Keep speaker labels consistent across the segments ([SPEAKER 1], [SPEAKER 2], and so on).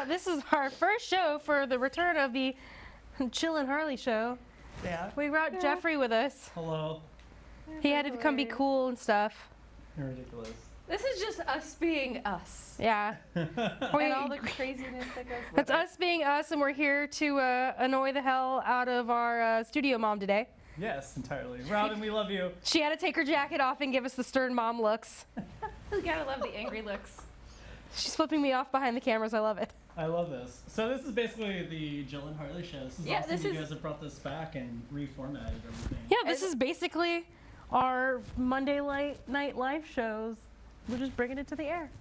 [SPEAKER 1] This is our first show for the return of the Jill and Harley show.
[SPEAKER 2] Yeah.
[SPEAKER 1] We brought Jeffrey with us.
[SPEAKER 3] Hello.
[SPEAKER 1] He had to come be cool and stuff.
[SPEAKER 3] You're ridiculous.
[SPEAKER 2] This is just us being us.
[SPEAKER 1] Yeah.
[SPEAKER 2] And all the craziness that goes with
[SPEAKER 1] It's us being us, and we're here to annoy the hell out of our studio mom today.
[SPEAKER 3] Yes, entirely. Robin, we love you.
[SPEAKER 1] She had to take her jacket off and give us the stern mom looks.
[SPEAKER 2] You gotta love the angry looks.
[SPEAKER 1] She's flipping me off behind the cameras. I love it.
[SPEAKER 3] I love this. So this is basically the Jill and Harley show. This is awesome. You guys have brought this back and reformatted everything.
[SPEAKER 1] Yeah, this is basically our Monday night live shows. We're just bringing it to the air.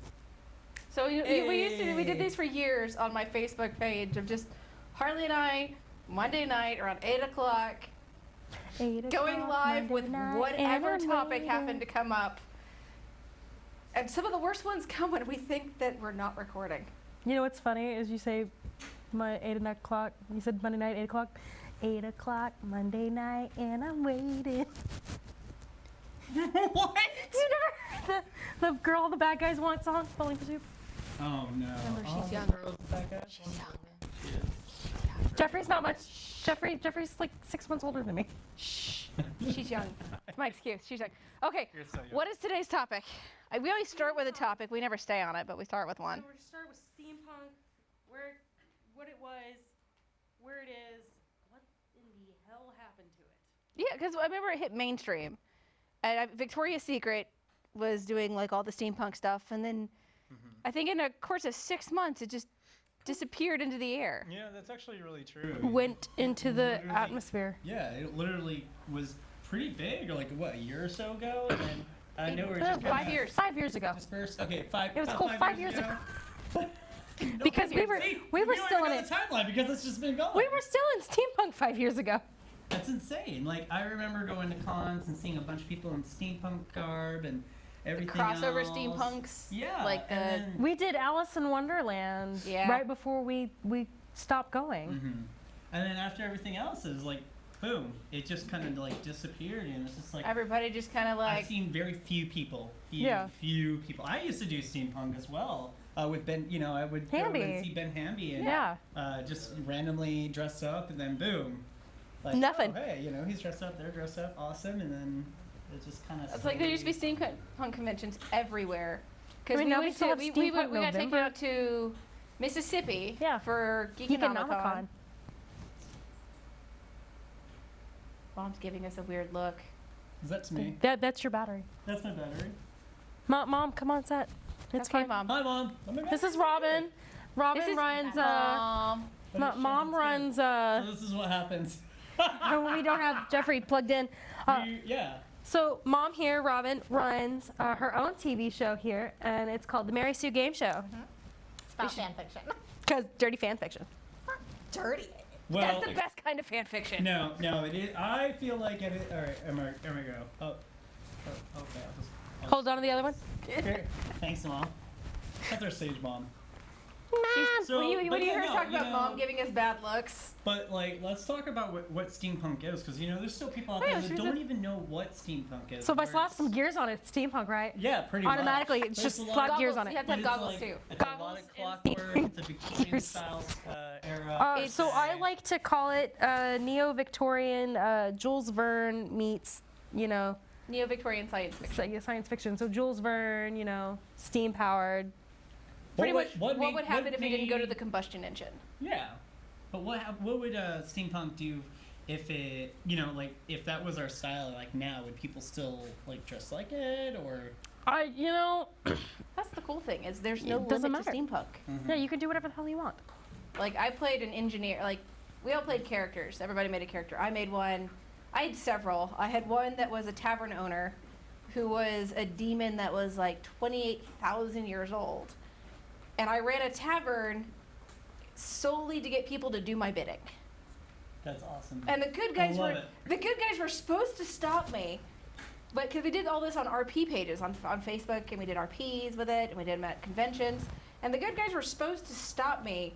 [SPEAKER 2] So we did these for years on my Facebook page of just Harley and I Monday night around 8 o'clock. Going live with whatever topic happened to come up. And some of the worst ones come when we think that we're not recording.
[SPEAKER 1] You know what's funny is you say 8 o'clock. You said Monday night, 8 o'clock. 8 o'clock Monday night, and I'm waiting.
[SPEAKER 3] What?
[SPEAKER 1] You never heard the girl the bad guys want song, Falling for Soup?
[SPEAKER 3] Oh no.
[SPEAKER 2] Remember, she's young.
[SPEAKER 3] She's
[SPEAKER 2] young.
[SPEAKER 1] Jeffrey's not much. Jeffrey's like 6 months older than me.
[SPEAKER 2] Shh. She's young. It's my excuse. She's young. Okay.
[SPEAKER 3] You're so young.
[SPEAKER 2] What is today's topic? We always start with a topic. We never stay on it, but we start with one.
[SPEAKER 1] So we're going to start with steampunk, what it was, where it is, what in the hell happened to it.
[SPEAKER 2] Yeah, because I remember it hit mainstream. And Victoria's Secret was doing like all the steampunk stuff, and then I think in a course of 6 months, it just disappeared into the air.
[SPEAKER 3] Yeah, that's actually really true.
[SPEAKER 1] Went into the atmosphere.
[SPEAKER 3] Yeah, it literally was pretty big, like what, a year or so ago, and then I know we're just
[SPEAKER 2] 5 years.
[SPEAKER 1] 5 years ago.
[SPEAKER 3] dispersed. Okay, five.
[SPEAKER 1] It was
[SPEAKER 3] about
[SPEAKER 1] cool 5 years ago.
[SPEAKER 3] No,
[SPEAKER 1] Because we were
[SPEAKER 3] you
[SPEAKER 1] still in
[SPEAKER 3] know
[SPEAKER 1] it.
[SPEAKER 3] the timeline because it's just been gone.
[SPEAKER 1] We were still in steampunk 5 years ago.
[SPEAKER 3] That's insane. Like I remember going to cons and seeing a bunch of people in steampunk garb and everything
[SPEAKER 2] Crossover
[SPEAKER 3] else.
[SPEAKER 2] steampunks.
[SPEAKER 3] Yeah.
[SPEAKER 2] Like the.
[SPEAKER 3] and then,
[SPEAKER 1] We did Alice in Wonderland right before we stopped going.
[SPEAKER 3] and then after everything else, it was like, boom! It just kind of like disappeared, and it's just like
[SPEAKER 2] Everybody just kind of like.
[SPEAKER 3] I've seen very few people. Few people. I used to do steampunk as well. With Ben, I would go and see Ben Hamby and just randomly dress up, and then boom. Like,
[SPEAKER 1] Nothing.
[SPEAKER 3] Oh, hey, he's dressed up, they're dressed up, awesome, and then it just kind of.
[SPEAKER 2] It's like there used to be steampunk conventions everywhere. Because
[SPEAKER 1] I mean, now we still have
[SPEAKER 2] we
[SPEAKER 1] Steampunk
[SPEAKER 2] got taken
[SPEAKER 1] November.
[SPEAKER 2] out to Mississippi for Geekonomicon. Mom's giving us a weird look.
[SPEAKER 3] Is that to me?
[SPEAKER 1] That's your battery.
[SPEAKER 3] That's my battery.
[SPEAKER 1] Mom, come on set. It's
[SPEAKER 2] Okay,
[SPEAKER 1] fine.
[SPEAKER 2] Mom.
[SPEAKER 3] Hi, Mom.
[SPEAKER 1] This is Robin. Robin
[SPEAKER 2] This is
[SPEAKER 1] runs.
[SPEAKER 2] Mom.
[SPEAKER 1] Mom runs.
[SPEAKER 3] So this is what happens.
[SPEAKER 1] We don't have Jeffrey plugged in.
[SPEAKER 3] Yeah.
[SPEAKER 1] So Mom here, Robin, runs her own TV show here, and it's called the Mary Sue Game Show.
[SPEAKER 4] It's about fan fiction.
[SPEAKER 1] Because dirty fan fiction.
[SPEAKER 4] Dirty.
[SPEAKER 3] Well,
[SPEAKER 2] That's the best kind of fan fiction.
[SPEAKER 3] No, it is. I feel like it is. All right, I'm gonna go. Oh, okay.
[SPEAKER 1] Hold on to the other one.
[SPEAKER 3] Here. Thanks, Mom. That's our sage mom.
[SPEAKER 2] So, when you heard us talk about Mom giving us bad looks.
[SPEAKER 3] But let's talk about what steampunk is, because there's still people out there that don't even know what steampunk is.
[SPEAKER 1] So if I slap some gears on it, it's steampunk, right?
[SPEAKER 3] Yeah, pretty
[SPEAKER 1] Automatically,
[SPEAKER 3] much.
[SPEAKER 1] it's just slap gears on it.
[SPEAKER 2] You have to have goggles too.
[SPEAKER 3] It's a lot of clockwork. It's a Victorian style era.
[SPEAKER 1] So I like to call it neo-Victorian Jules Verne meets,
[SPEAKER 2] Neo-Victorian science fiction.
[SPEAKER 1] science fiction. So Jules Verne, steam-powered.
[SPEAKER 2] Pretty much what would happen if you didn't go to the combustion engine?
[SPEAKER 3] Yeah. But what would steampunk do if it, if that was our style, like now, would people still dress like it, or?
[SPEAKER 2] That's the cool thing is there's no
[SPEAKER 1] doesn't
[SPEAKER 2] limit to
[SPEAKER 1] matter.
[SPEAKER 2] steampunk.
[SPEAKER 1] Yeah, you can do whatever the hell you want.
[SPEAKER 2] Like I played an engineer. Like we all played characters. Everybody made a character. I made one. I had several. I had one that was a tavern owner, who was a demon that was like 28,000 years old. And I ran a tavern solely to get people to do my bidding.
[SPEAKER 3] That's awesome.
[SPEAKER 2] And the good guys were supposed to stop me, but because we did all this on RP pages on Facebook, and we did RPs with it, and we did them at conventions, and the good guys were supposed to stop me,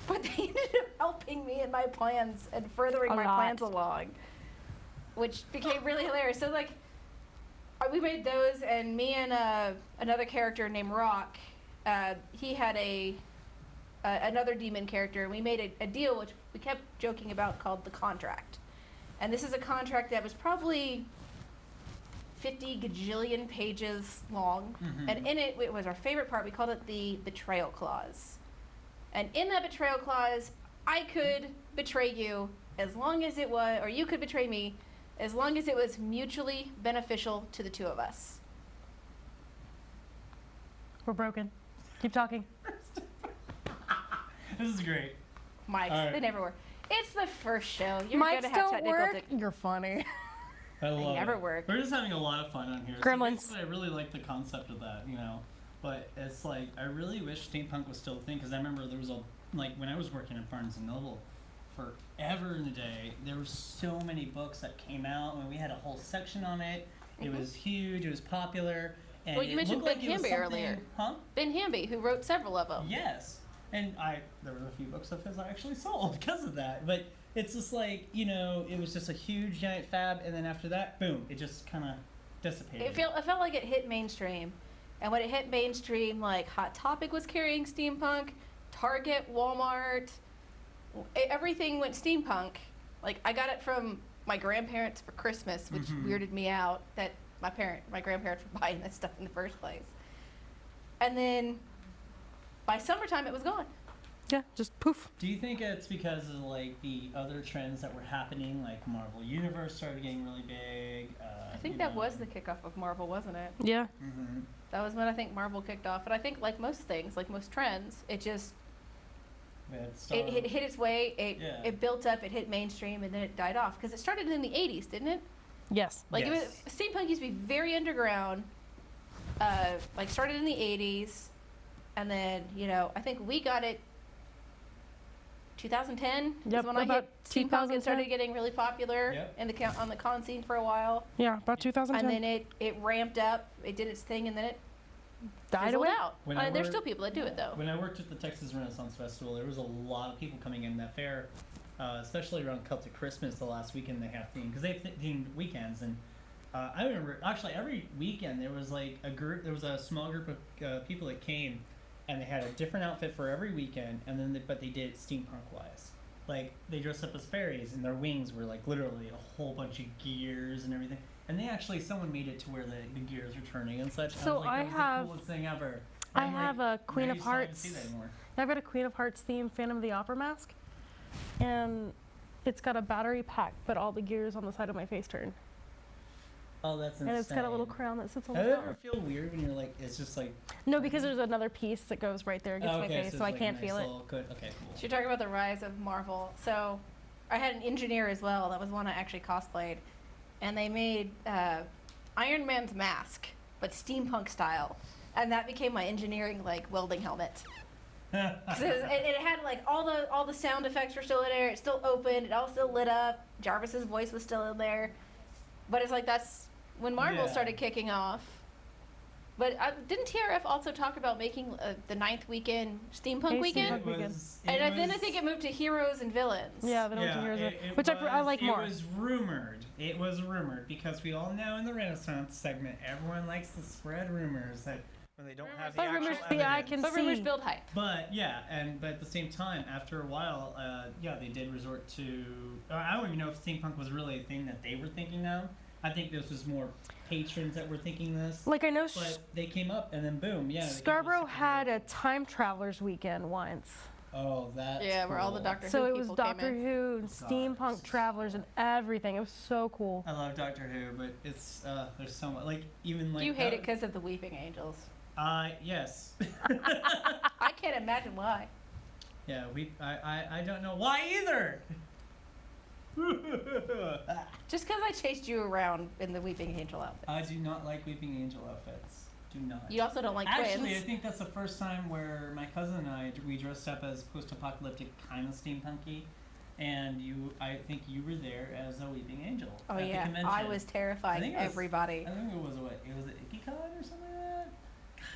[SPEAKER 2] but they ended up helping me in my plans and furthering my plans along, which became really hilarious. So we made those, and me and another character named Rock. He had a another demon character. We made a deal, which we kept joking about, called the contract. And this is a contract that was probably 50 gajillion pages long.
[SPEAKER 3] Mm-hmm.
[SPEAKER 2] And in it, it was our favorite part. We called it the betrayal clause. And in that betrayal clause, I could betray you as long as it was, or you could betray me as long as it was mutually beneficial to the two of us.
[SPEAKER 1] We're broken. Keep talking.
[SPEAKER 3] This is great.
[SPEAKER 2] Mics,
[SPEAKER 3] Right.
[SPEAKER 2] they never were. It's the first show. You're
[SPEAKER 1] Mics
[SPEAKER 2] gonna have
[SPEAKER 1] don't
[SPEAKER 2] technical
[SPEAKER 1] work. You're funny.
[SPEAKER 3] I love
[SPEAKER 2] never
[SPEAKER 3] it.
[SPEAKER 2] work.
[SPEAKER 3] We're just having a lot of fun on here.
[SPEAKER 1] Gremlins.
[SPEAKER 3] So basically, I really like the concept of that, you know. But it's like, I really wish steampunk was still a thing, because I remember there was like, when I was working at Barnes & Noble, forever in the day, there were so many books that came out, and we had a whole section on it. It was huge, it was popular. And
[SPEAKER 2] Well, you
[SPEAKER 3] it
[SPEAKER 2] mentioned
[SPEAKER 3] looked
[SPEAKER 2] Ben
[SPEAKER 3] like it was
[SPEAKER 2] Hamby
[SPEAKER 3] something-
[SPEAKER 2] earlier.
[SPEAKER 3] Huh?
[SPEAKER 2] Ben Hamby, who wrote several of them.
[SPEAKER 3] Yes. And there were a few books of his I actually sold because of that. But it's just like, you know, it was just a huge giant fab, and then after that, boom, it just kind of dissipated.
[SPEAKER 2] It felt like it hit mainstream. And when it hit mainstream, like Hot Topic was carrying steampunk, Target, Walmart, everything went steampunk. Like, I got it from my grandparents for Christmas, which weirded me out that my grandparents were buying this stuff in the first place. And then by summertime, it was gone.
[SPEAKER 1] Yeah, just poof.
[SPEAKER 3] Do you think it's because of like the other trends that were happening, like Marvel Universe started getting really big?
[SPEAKER 2] I think that was the kickoff of Marvel, wasn't it?
[SPEAKER 1] Yeah.
[SPEAKER 3] Mm-hmm.
[SPEAKER 2] That was when I think Marvel kicked off. And I think, like most things, like most trends, it just it hit its way. It built up. It hit mainstream, and then it died off because it started in the '80s, didn't it?
[SPEAKER 1] Yes.
[SPEAKER 2] Like
[SPEAKER 3] Yes.
[SPEAKER 2] it was, steampunk used to be very underground. Like started in the '80s, and then I think we got it. 2010
[SPEAKER 1] Yep,
[SPEAKER 2] is when I
[SPEAKER 1] about
[SPEAKER 2] hit steampunk and
[SPEAKER 1] 2010.
[SPEAKER 2] started getting really popular
[SPEAKER 3] Yep.
[SPEAKER 2] in on the con scene for a while.
[SPEAKER 1] Yeah, about 2010.
[SPEAKER 2] And then it ramped up. It did its thing, and then it
[SPEAKER 1] died
[SPEAKER 2] fizzled
[SPEAKER 1] away.
[SPEAKER 2] out.
[SPEAKER 3] When I
[SPEAKER 2] There's
[SPEAKER 3] worked-
[SPEAKER 2] still people that do it though.
[SPEAKER 3] When I worked at the Texas Renaissance Festival, there was a lot of people coming in that fair, especially around Celtic Christmas, the last weekend they have themed, because they have themed weekends. And I remember, actually, every weekend there was like there was a small group of people that came, and they had a different outfit for every weekend, and then but they did it steampunk wise. Like, they dressed up as fairies, and their wings were like literally a whole bunch of gears and everything. And they actually, someone made it to where the gears were turning and such.
[SPEAKER 1] So
[SPEAKER 3] and I was like, that
[SPEAKER 1] I
[SPEAKER 3] was the coolest thing ever.
[SPEAKER 1] I
[SPEAKER 3] And,
[SPEAKER 1] have a Queen
[SPEAKER 3] now
[SPEAKER 1] of
[SPEAKER 3] you still don't
[SPEAKER 1] Hearts.
[SPEAKER 3] see that anymore.
[SPEAKER 1] I've got a Queen of Hearts themed Phantom of the Opera mask, and it's got a battery pack, but all the gears on the side of my face turn,
[SPEAKER 3] Oh, that's insane.
[SPEAKER 1] and it's got a little crown that sits on
[SPEAKER 3] Does
[SPEAKER 1] the
[SPEAKER 3] it
[SPEAKER 1] top.
[SPEAKER 3] ever feel weird when you're like, it's just like...
[SPEAKER 1] No, because there's another piece that goes right there against
[SPEAKER 3] Oh,
[SPEAKER 1] my
[SPEAKER 3] okay,
[SPEAKER 1] face,
[SPEAKER 3] so
[SPEAKER 1] so I
[SPEAKER 3] it's like
[SPEAKER 1] can't
[SPEAKER 3] a nice
[SPEAKER 1] feel it.
[SPEAKER 3] little Good. Okay, cool.
[SPEAKER 2] So you're talking about the rise of Marvel. So I had an engineer as well. That was one I actually cosplayed. And they made Iron Man's mask, but steampunk style. And that became my engineering, like, welding helmet. 'Cause it had, like, all the sound effects were still in there. It still opened. It all still lit up. Jarvis's voice was still in there. But it's like that's when Marvel
[SPEAKER 3] Yeah.
[SPEAKER 2] started kicking off. But didn't TRF also talk about making the 9th weekend steampunk
[SPEAKER 1] Hey,
[SPEAKER 2] weekend?
[SPEAKER 1] Steampunk weekend.
[SPEAKER 2] And then I think it moved to heroes and villains.
[SPEAKER 1] Yeah, the
[SPEAKER 3] Yeah,
[SPEAKER 1] Heroes,
[SPEAKER 3] it
[SPEAKER 1] which I like more.
[SPEAKER 3] It was rumored. It was rumored because we all know in the Renaissance segment, everyone likes to spread rumors that when they don't have the
[SPEAKER 1] But
[SPEAKER 3] actual
[SPEAKER 1] rumors,
[SPEAKER 3] evidence.
[SPEAKER 1] I can
[SPEAKER 2] But
[SPEAKER 1] see.
[SPEAKER 2] rumors build hype.
[SPEAKER 3] But yeah, but at the same time, after a while, they did resort to. I don't even know if steampunk was really a thing that they were thinking of. I think this was more patrons that were thinking this.
[SPEAKER 1] Like I know
[SPEAKER 3] But they came up and then boom, yeah. they came
[SPEAKER 1] Scarborough
[SPEAKER 3] up with
[SPEAKER 1] had a time travelers weekend once.
[SPEAKER 3] Oh, that's
[SPEAKER 2] Yeah, where all the
[SPEAKER 3] cool.
[SPEAKER 2] Doctor
[SPEAKER 1] So
[SPEAKER 2] Who
[SPEAKER 1] it was
[SPEAKER 2] people
[SPEAKER 1] Doctor
[SPEAKER 2] came in.
[SPEAKER 1] Who and steampunk travelers and everything. It was so cool.
[SPEAKER 3] I love Doctor Who, but it's there's so much like even like.
[SPEAKER 2] You hate it because of the Weeping Angels.
[SPEAKER 3] Yes.
[SPEAKER 2] I can't imagine why.
[SPEAKER 3] Yeah, I don't know why either.
[SPEAKER 2] Just because I chased you around in the Weeping Angel outfit.
[SPEAKER 3] I do not like Weeping Angel outfits. Do not.
[SPEAKER 2] You also don't like
[SPEAKER 3] Actually,
[SPEAKER 2] twins.
[SPEAKER 3] I think that's the first time where my cousin and I we dressed up as post-apocalyptic, kind of steampunky, and I think you were there as a Weeping Angel.
[SPEAKER 2] Oh
[SPEAKER 3] at the
[SPEAKER 2] yeah,
[SPEAKER 3] convention.
[SPEAKER 2] I was terrifying
[SPEAKER 3] think it was-
[SPEAKER 2] everybody.
[SPEAKER 3] I think it was what? It was at IkiCon or something like that.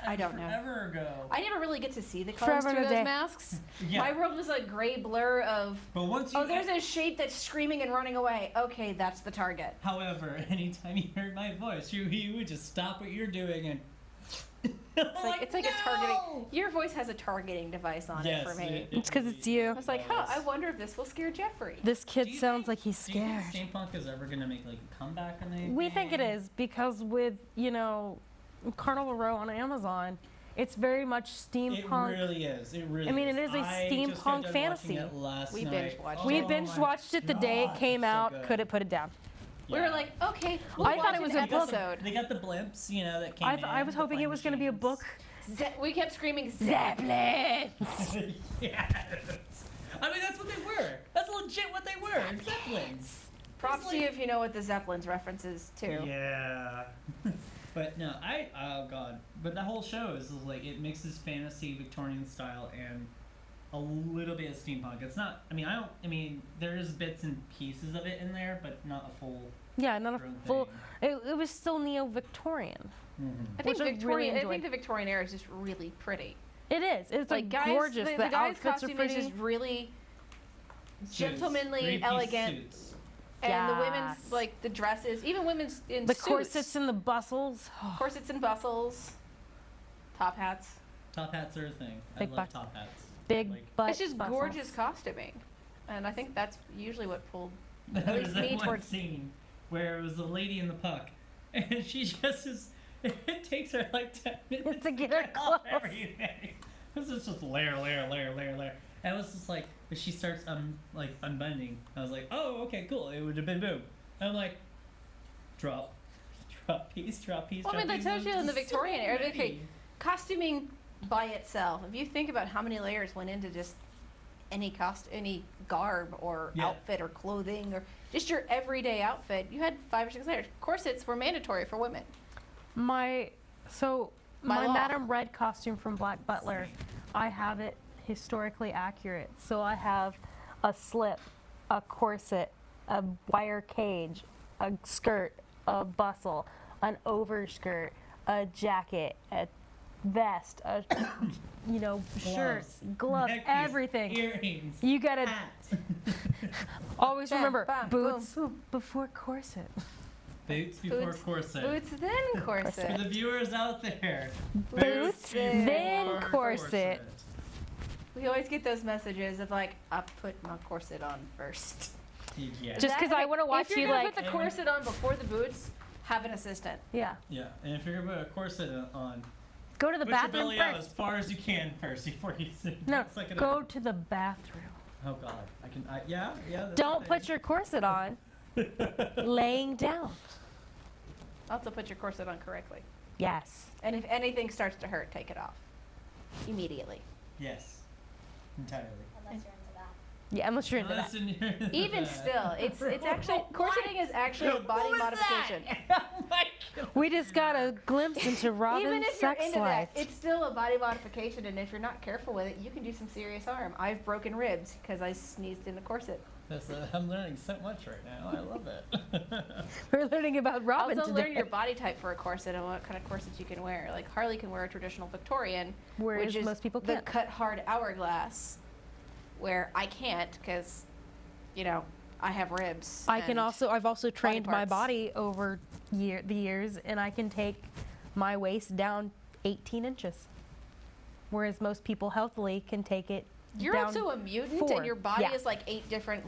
[SPEAKER 3] God,
[SPEAKER 2] I don't know.
[SPEAKER 3] Forever ago.
[SPEAKER 2] I never really get to see the
[SPEAKER 1] Forever
[SPEAKER 2] colors
[SPEAKER 1] and
[SPEAKER 2] through
[SPEAKER 1] a
[SPEAKER 2] those
[SPEAKER 1] day.
[SPEAKER 2] masks.
[SPEAKER 3] Yeah.
[SPEAKER 2] My world was a gray blur of,
[SPEAKER 3] But once you.
[SPEAKER 2] oh, there's a shape that's screaming and running away. Okay, that's the target.
[SPEAKER 3] However, anytime you heard my voice, you would just stop what you're doing and
[SPEAKER 2] It's like a targeting. Your voice has a targeting device on it for me.
[SPEAKER 1] It's because it's you.
[SPEAKER 2] I was like, I wonder if this will scare Jeffrey.
[SPEAKER 1] This kid sounds like he's
[SPEAKER 3] Do you
[SPEAKER 1] scared.
[SPEAKER 3] think Steampunk is ever gonna make like a comeback on anything?
[SPEAKER 1] We think it is because with Carnival Row on Amazon, it's very much steampunk.
[SPEAKER 3] It really is. It really.
[SPEAKER 1] I mean,
[SPEAKER 3] is.
[SPEAKER 1] it is a
[SPEAKER 3] I
[SPEAKER 1] steampunk
[SPEAKER 3] just got done watching
[SPEAKER 1] fantasy.
[SPEAKER 3] it last
[SPEAKER 2] We
[SPEAKER 3] night.
[SPEAKER 2] binge watched
[SPEAKER 1] We
[SPEAKER 2] it.
[SPEAKER 1] binge watched it the day it came
[SPEAKER 3] it's so
[SPEAKER 1] out.
[SPEAKER 3] good.
[SPEAKER 1] Couldn't put it down.
[SPEAKER 2] We were like, okay, we'll
[SPEAKER 1] I thought
[SPEAKER 2] watch
[SPEAKER 1] it was
[SPEAKER 2] an
[SPEAKER 1] a book.
[SPEAKER 2] episode.
[SPEAKER 3] They got the blimps, that came in.
[SPEAKER 1] I was hoping it was going to be a book.
[SPEAKER 2] We kept screaming
[SPEAKER 1] Zeppelin.
[SPEAKER 3] Yes. I mean, that's what they were. That's legit what they were. Zeppelins.
[SPEAKER 2] Props to you if you know what the Zeppelins references too.
[SPEAKER 3] Yeah. But no, oh god. But the whole show is like, it mixes fantasy, Victorian style, and a little bit of steampunk. It's not, there's bits and pieces of it in there, but not a full.
[SPEAKER 1] Yeah, not a
[SPEAKER 3] grown
[SPEAKER 1] full.
[SPEAKER 3] thing.
[SPEAKER 1] It was still neo-Victorian.
[SPEAKER 3] Mm-hmm.
[SPEAKER 2] I think
[SPEAKER 1] Which I really
[SPEAKER 2] I
[SPEAKER 1] enjoyed.
[SPEAKER 2] think the Victorian era is just really pretty.
[SPEAKER 1] It is. It's like gorgeous.
[SPEAKER 2] The
[SPEAKER 1] The
[SPEAKER 2] guy's
[SPEAKER 1] outfits are
[SPEAKER 2] costume
[SPEAKER 1] pretty.
[SPEAKER 2] is just really
[SPEAKER 3] Suits.
[SPEAKER 2] gentlemanly,
[SPEAKER 3] Three-piece
[SPEAKER 2] elegant,
[SPEAKER 3] suits.
[SPEAKER 2] and the women's
[SPEAKER 1] Yes.
[SPEAKER 2] like the dresses, even women's in
[SPEAKER 1] The
[SPEAKER 2] suits.
[SPEAKER 1] corsets and the bustles.
[SPEAKER 2] Corsets and bustles, top hats.
[SPEAKER 3] Top hats are a thing.
[SPEAKER 1] Big
[SPEAKER 3] I love
[SPEAKER 1] butt.
[SPEAKER 3] top hats.
[SPEAKER 1] Big
[SPEAKER 3] Like,
[SPEAKER 1] butt.
[SPEAKER 2] It's just
[SPEAKER 1] bustles.
[SPEAKER 2] gorgeous costuming, and I think that's usually what pulled
[SPEAKER 3] There's
[SPEAKER 2] least
[SPEAKER 3] that
[SPEAKER 2] me
[SPEAKER 3] one
[SPEAKER 2] towards-
[SPEAKER 3] scene where it was the lady in the puck, and she just is. It takes her like 10 minutes
[SPEAKER 1] To get her
[SPEAKER 3] off
[SPEAKER 1] clothes.
[SPEAKER 3] everything. This is just layer. And it was just like, but she starts unbundling. I was like, oh, okay, cool. It would have been boom. And I'm like, drop piece.
[SPEAKER 2] Well, I mean,
[SPEAKER 3] drop
[SPEAKER 2] they
[SPEAKER 3] piece.
[SPEAKER 2] told you
[SPEAKER 3] It was
[SPEAKER 2] in the
[SPEAKER 3] just so
[SPEAKER 2] Victorian era. Okay,
[SPEAKER 3] many.
[SPEAKER 2] costuming by itself. If you think about how many layers went into just any garb or
[SPEAKER 3] Yeah.
[SPEAKER 2] outfit or clothing or just your everyday outfit, you had 5 or 6 layers. Corsets were mandatory for women.
[SPEAKER 1] My
[SPEAKER 2] By law.
[SPEAKER 1] Madame Red costume from Black Butler, I have it historically accurate. So I have a slip, a corset, a wire cage, a skirt, a bustle, an overskirt, a jacket, a vest, a shirts, gloves,
[SPEAKER 3] necklace,
[SPEAKER 1] everything.
[SPEAKER 3] Earrings.
[SPEAKER 1] You gotta
[SPEAKER 3] Hat.
[SPEAKER 1] always
[SPEAKER 2] Bam,
[SPEAKER 1] remember
[SPEAKER 2] bam,
[SPEAKER 1] boots before corset.
[SPEAKER 3] Boots before
[SPEAKER 2] Boots-
[SPEAKER 3] corset.
[SPEAKER 2] Boots then corset.
[SPEAKER 3] For the viewers out there.
[SPEAKER 1] Boots, then
[SPEAKER 3] before
[SPEAKER 1] corset.
[SPEAKER 2] We always get those messages of like, I put my corset on first.
[SPEAKER 3] Yeah.
[SPEAKER 1] Just 'cause I wanna watch
[SPEAKER 2] if you're
[SPEAKER 1] you,
[SPEAKER 2] gonna
[SPEAKER 1] like-
[SPEAKER 2] put the corset on before the boots, have an assistant.
[SPEAKER 1] Yeah.
[SPEAKER 3] Yeah, and if you're gonna put a corset on,
[SPEAKER 1] Go to the
[SPEAKER 3] put your
[SPEAKER 1] bathroom
[SPEAKER 3] belly out as
[SPEAKER 1] first.
[SPEAKER 3] far as you can first before you sit.
[SPEAKER 1] No,
[SPEAKER 3] It's like an-
[SPEAKER 1] go to the bathroom.
[SPEAKER 3] Oh God, yeah. That's
[SPEAKER 1] Don't put your corset on laying down.
[SPEAKER 2] Also, put your corset on correctly.
[SPEAKER 1] Yes.
[SPEAKER 2] And if anything starts to hurt, take it off immediately.
[SPEAKER 3] Yes, entirely.
[SPEAKER 4] Unless you're into that.
[SPEAKER 1] Yeah, unless you're into
[SPEAKER 3] Unless
[SPEAKER 1] that.
[SPEAKER 3] you're
[SPEAKER 2] Even still, it's actually corseting is actually a body modification.
[SPEAKER 3] Oh my God.
[SPEAKER 1] We just got a glimpse into Robin's
[SPEAKER 2] Even if you're
[SPEAKER 1] sex
[SPEAKER 2] into
[SPEAKER 1] life.
[SPEAKER 2] that, it's still a body modification, and if you're not careful with it, you can do some serious harm. I've broken ribs because I sneezed in a corset.
[SPEAKER 3] I'm learning so much right now. I love it.
[SPEAKER 1] We're learning about Robin
[SPEAKER 2] Also,
[SPEAKER 1] today.
[SPEAKER 2] learn your body type for a corset and what kind of corsets you can wear. Like Harley can wear a traditional Victorian,
[SPEAKER 1] Whereas
[SPEAKER 2] which is
[SPEAKER 1] most people
[SPEAKER 2] the
[SPEAKER 1] can't.
[SPEAKER 2] cut hard hourglass, where I can't because, I have ribs.
[SPEAKER 1] I've also trained my
[SPEAKER 2] parts.
[SPEAKER 1] body over the years, and I can take my waist down 18 inches. Whereas most people healthily can take it
[SPEAKER 2] You're
[SPEAKER 1] down
[SPEAKER 2] also a mutant,
[SPEAKER 1] 4.
[SPEAKER 2] and your body
[SPEAKER 1] Yeah.
[SPEAKER 2] is like 8 different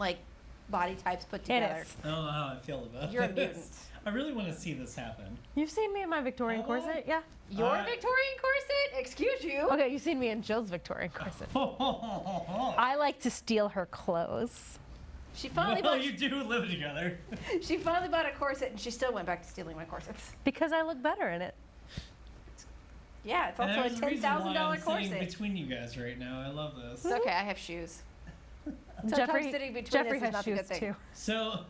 [SPEAKER 2] body types put
[SPEAKER 1] It
[SPEAKER 2] together.
[SPEAKER 1] is.
[SPEAKER 3] I don't know how I feel about
[SPEAKER 2] You're a
[SPEAKER 3] this.
[SPEAKER 2] mutant.
[SPEAKER 3] I really want to see this happen.
[SPEAKER 1] You've seen me in my Victorian
[SPEAKER 3] Oh.
[SPEAKER 1] corset? Yeah.
[SPEAKER 2] Your
[SPEAKER 3] Uh,
[SPEAKER 2] Victorian corset? Excuse you.
[SPEAKER 1] Okay, you've seen me in Jill's Victorian corset.
[SPEAKER 3] I
[SPEAKER 1] I like to steal her clothes.
[SPEAKER 2] She finally
[SPEAKER 3] well,
[SPEAKER 2] bought.
[SPEAKER 3] you do live together.
[SPEAKER 2] She finally bought a corset, and she still went back to stealing my corsets.
[SPEAKER 1] Because I look better in it.
[SPEAKER 2] Yeah, it's
[SPEAKER 3] And
[SPEAKER 2] also a
[SPEAKER 3] there's reason why
[SPEAKER 2] $10,000
[SPEAKER 3] I'm sitting
[SPEAKER 2] corset.
[SPEAKER 3] between you guys right now. I love this.
[SPEAKER 2] It's okay. I have shoes. Sometimes
[SPEAKER 1] Jeffrey,
[SPEAKER 2] sitting between
[SPEAKER 1] Jeffrey
[SPEAKER 2] us is
[SPEAKER 1] has
[SPEAKER 2] not a
[SPEAKER 1] shoes
[SPEAKER 2] good thing.
[SPEAKER 1] too.
[SPEAKER 3] So,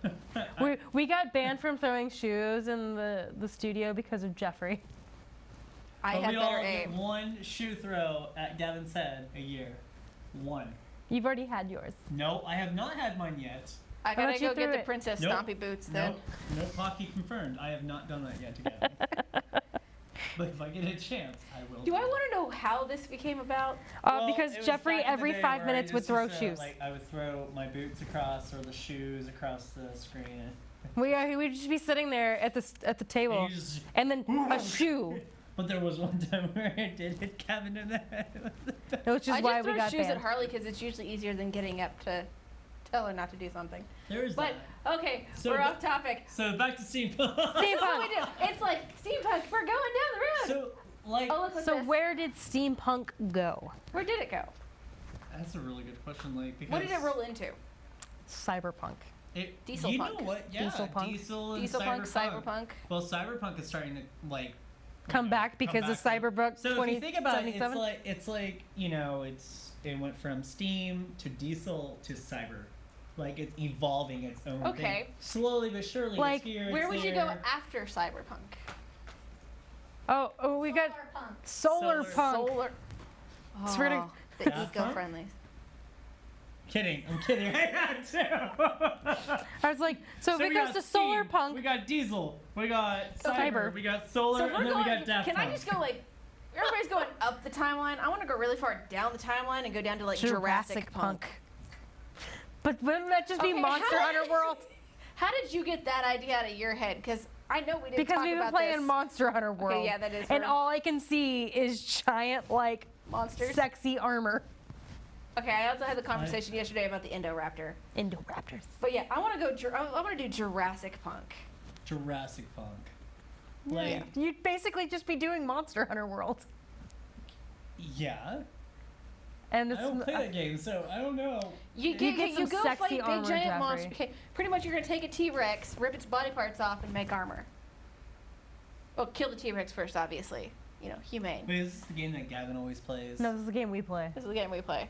[SPEAKER 1] We got banned from throwing shoes in the studio because of Jeffrey.
[SPEAKER 2] I
[SPEAKER 3] but
[SPEAKER 2] have
[SPEAKER 3] we all
[SPEAKER 2] better
[SPEAKER 3] get
[SPEAKER 2] aim.
[SPEAKER 3] one shoe throw at Gavin's head a year. One.
[SPEAKER 1] You've already had yours.
[SPEAKER 3] No, I have not had mine yet.
[SPEAKER 2] I
[SPEAKER 1] How about
[SPEAKER 2] gotta
[SPEAKER 1] you
[SPEAKER 2] go get
[SPEAKER 1] threw
[SPEAKER 2] the
[SPEAKER 1] it?
[SPEAKER 2] Princess
[SPEAKER 3] Nope.
[SPEAKER 2] Stompy boots then.
[SPEAKER 3] Nope. No hockey confirmed. I have not done that yet to Gavin. But if I get a chance, I will.
[SPEAKER 2] Do I want to know how this became about?
[SPEAKER 3] Well,
[SPEAKER 1] Because
[SPEAKER 3] it was
[SPEAKER 1] Jeffrey
[SPEAKER 3] back in the
[SPEAKER 1] every
[SPEAKER 3] day
[SPEAKER 1] 5
[SPEAKER 3] where
[SPEAKER 1] minutes
[SPEAKER 3] I
[SPEAKER 1] would
[SPEAKER 3] just
[SPEAKER 1] throw
[SPEAKER 3] used to,
[SPEAKER 1] shoes.
[SPEAKER 3] I would throw my boots across or the shoes across the screen.
[SPEAKER 1] We'd just be sitting there at the table,
[SPEAKER 3] And you just,
[SPEAKER 1] and then a shoe
[SPEAKER 3] But there was one time where I did hit Kevin in the head.
[SPEAKER 1] Which is
[SPEAKER 2] I
[SPEAKER 1] why
[SPEAKER 2] just
[SPEAKER 1] we
[SPEAKER 2] throw
[SPEAKER 1] got
[SPEAKER 2] shoes
[SPEAKER 1] banned.
[SPEAKER 2] at Harley because it's usually easier than getting up to tell her not to do something.
[SPEAKER 3] There is
[SPEAKER 2] But
[SPEAKER 3] that.
[SPEAKER 2] okay,
[SPEAKER 3] So
[SPEAKER 2] we're
[SPEAKER 3] the-
[SPEAKER 2] off topic.
[SPEAKER 3] So back to steampunk.
[SPEAKER 2] This is what we do. It's like steampunk. We're going down the road.
[SPEAKER 3] So like,
[SPEAKER 2] Oh, look what's
[SPEAKER 1] So
[SPEAKER 2] this.
[SPEAKER 1] where did steampunk go?
[SPEAKER 2] Where did it go?
[SPEAKER 3] that's a really good question. Like, because
[SPEAKER 2] What did it roll into?
[SPEAKER 1] Cyberpunk.
[SPEAKER 2] Diesel
[SPEAKER 3] you
[SPEAKER 2] punk.
[SPEAKER 3] know what? Yeah,
[SPEAKER 1] Diesel punk.
[SPEAKER 3] Diesel and
[SPEAKER 2] Diesel punk,
[SPEAKER 3] cyberpunk.
[SPEAKER 2] cyberpunk.
[SPEAKER 3] Well, cyberpunk is starting to like
[SPEAKER 1] Come back because of Cyberpunk
[SPEAKER 3] So if you think about it,
[SPEAKER 1] 2077?
[SPEAKER 3] it's like you know, it went from Steam to Diesel to Cyber. Like it's evolving its own thing.
[SPEAKER 2] Okay.
[SPEAKER 3] Slowly but surely.
[SPEAKER 1] Like,
[SPEAKER 3] it's here,
[SPEAKER 2] Where
[SPEAKER 3] it's
[SPEAKER 2] would you
[SPEAKER 3] there.
[SPEAKER 2] go after cyberpunk?
[SPEAKER 1] Oh, we got solar
[SPEAKER 3] Solar.
[SPEAKER 1] punk.
[SPEAKER 2] Solar.
[SPEAKER 1] Swear to-
[SPEAKER 2] Oh, the
[SPEAKER 3] Daft Punk?
[SPEAKER 2] eco-friendly.
[SPEAKER 3] Kidding. I'm kidding. I had to.
[SPEAKER 1] I was like, so if
[SPEAKER 3] we
[SPEAKER 1] it goes
[SPEAKER 3] got
[SPEAKER 1] to solar
[SPEAKER 3] Steam,
[SPEAKER 1] punk,
[SPEAKER 3] we got Diesel, we got
[SPEAKER 1] Cyber.
[SPEAKER 3] Cyber, we got Solar,
[SPEAKER 2] So if we're
[SPEAKER 3] and then we
[SPEAKER 2] going,
[SPEAKER 3] got Daft
[SPEAKER 2] can
[SPEAKER 3] Punk.
[SPEAKER 2] I just go like, everybody's going up the timeline. I want to go really far down the timeline and go down to like Jurassic Punk.
[SPEAKER 1] But wouldn't that just be
[SPEAKER 2] Okay,
[SPEAKER 1] Monster
[SPEAKER 2] how
[SPEAKER 1] Hunter
[SPEAKER 2] did-
[SPEAKER 1] World?
[SPEAKER 2] How did you get that idea out of your head? Because I know we didn't
[SPEAKER 1] Because
[SPEAKER 2] talk
[SPEAKER 1] we've been
[SPEAKER 2] about
[SPEAKER 1] playing
[SPEAKER 2] this.
[SPEAKER 1] Monster Hunter World.
[SPEAKER 2] yeah, that is
[SPEAKER 1] And
[SPEAKER 2] where-
[SPEAKER 1] all I can see is giant, like,
[SPEAKER 2] Monsters.
[SPEAKER 1] sexy armor.
[SPEAKER 2] Okay, I also had the conversation yesterday about the Indoraptor.
[SPEAKER 1] Indoraptors.
[SPEAKER 2] But yeah, I want to go. I want to do Jurassic Punk.
[SPEAKER 3] Jurassic Punk. Like,
[SPEAKER 1] You'd basically just be doing Monster Hunter World.
[SPEAKER 3] yeah.
[SPEAKER 1] And
[SPEAKER 3] I
[SPEAKER 1] it's
[SPEAKER 3] don't play that game, so I don't know.
[SPEAKER 2] You
[SPEAKER 1] get some
[SPEAKER 2] go
[SPEAKER 1] sexy
[SPEAKER 2] fight big
[SPEAKER 1] armor,
[SPEAKER 2] giant
[SPEAKER 1] Jeffrey.
[SPEAKER 2] monsters. Okay, pretty much you're gonna take a T-Rex, rip its body parts off, and make armor. Well, kill the T-Rex first, obviously. You know, humane.
[SPEAKER 3] Wait, is this the game that Gavin always plays?
[SPEAKER 1] No, this is the game we play.
[SPEAKER 2] This is the game we play.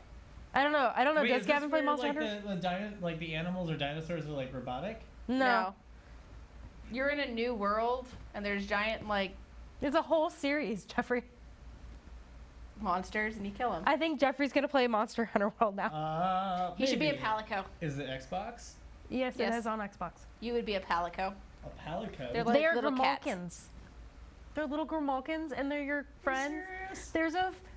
[SPEAKER 1] I don't know.
[SPEAKER 3] Wait,
[SPEAKER 1] Does
[SPEAKER 3] is
[SPEAKER 1] Gavin
[SPEAKER 3] this
[SPEAKER 1] play
[SPEAKER 3] where,
[SPEAKER 1] Monster
[SPEAKER 3] like,
[SPEAKER 1] Hunter?
[SPEAKER 3] like the animals or dinosaurs are like robotic?
[SPEAKER 1] No.
[SPEAKER 2] You're in a new world, and there's giant like
[SPEAKER 1] It's a whole series, Jeffrey.
[SPEAKER 2] monsters, and you kill them.
[SPEAKER 1] I think Jeffrey's going to play Monster Hunter World now.
[SPEAKER 2] He should be a
[SPEAKER 3] maybe.
[SPEAKER 2] Palico.
[SPEAKER 3] Is it Xbox?
[SPEAKER 1] Yes, it
[SPEAKER 2] Yes.
[SPEAKER 1] is on Xbox.
[SPEAKER 2] You would be a Palico.
[SPEAKER 3] A Palico?
[SPEAKER 2] They're like
[SPEAKER 1] they are
[SPEAKER 2] little cats.
[SPEAKER 1] Grimalkins. They're little Grimalkins, and they're your friends.
[SPEAKER 3] serious?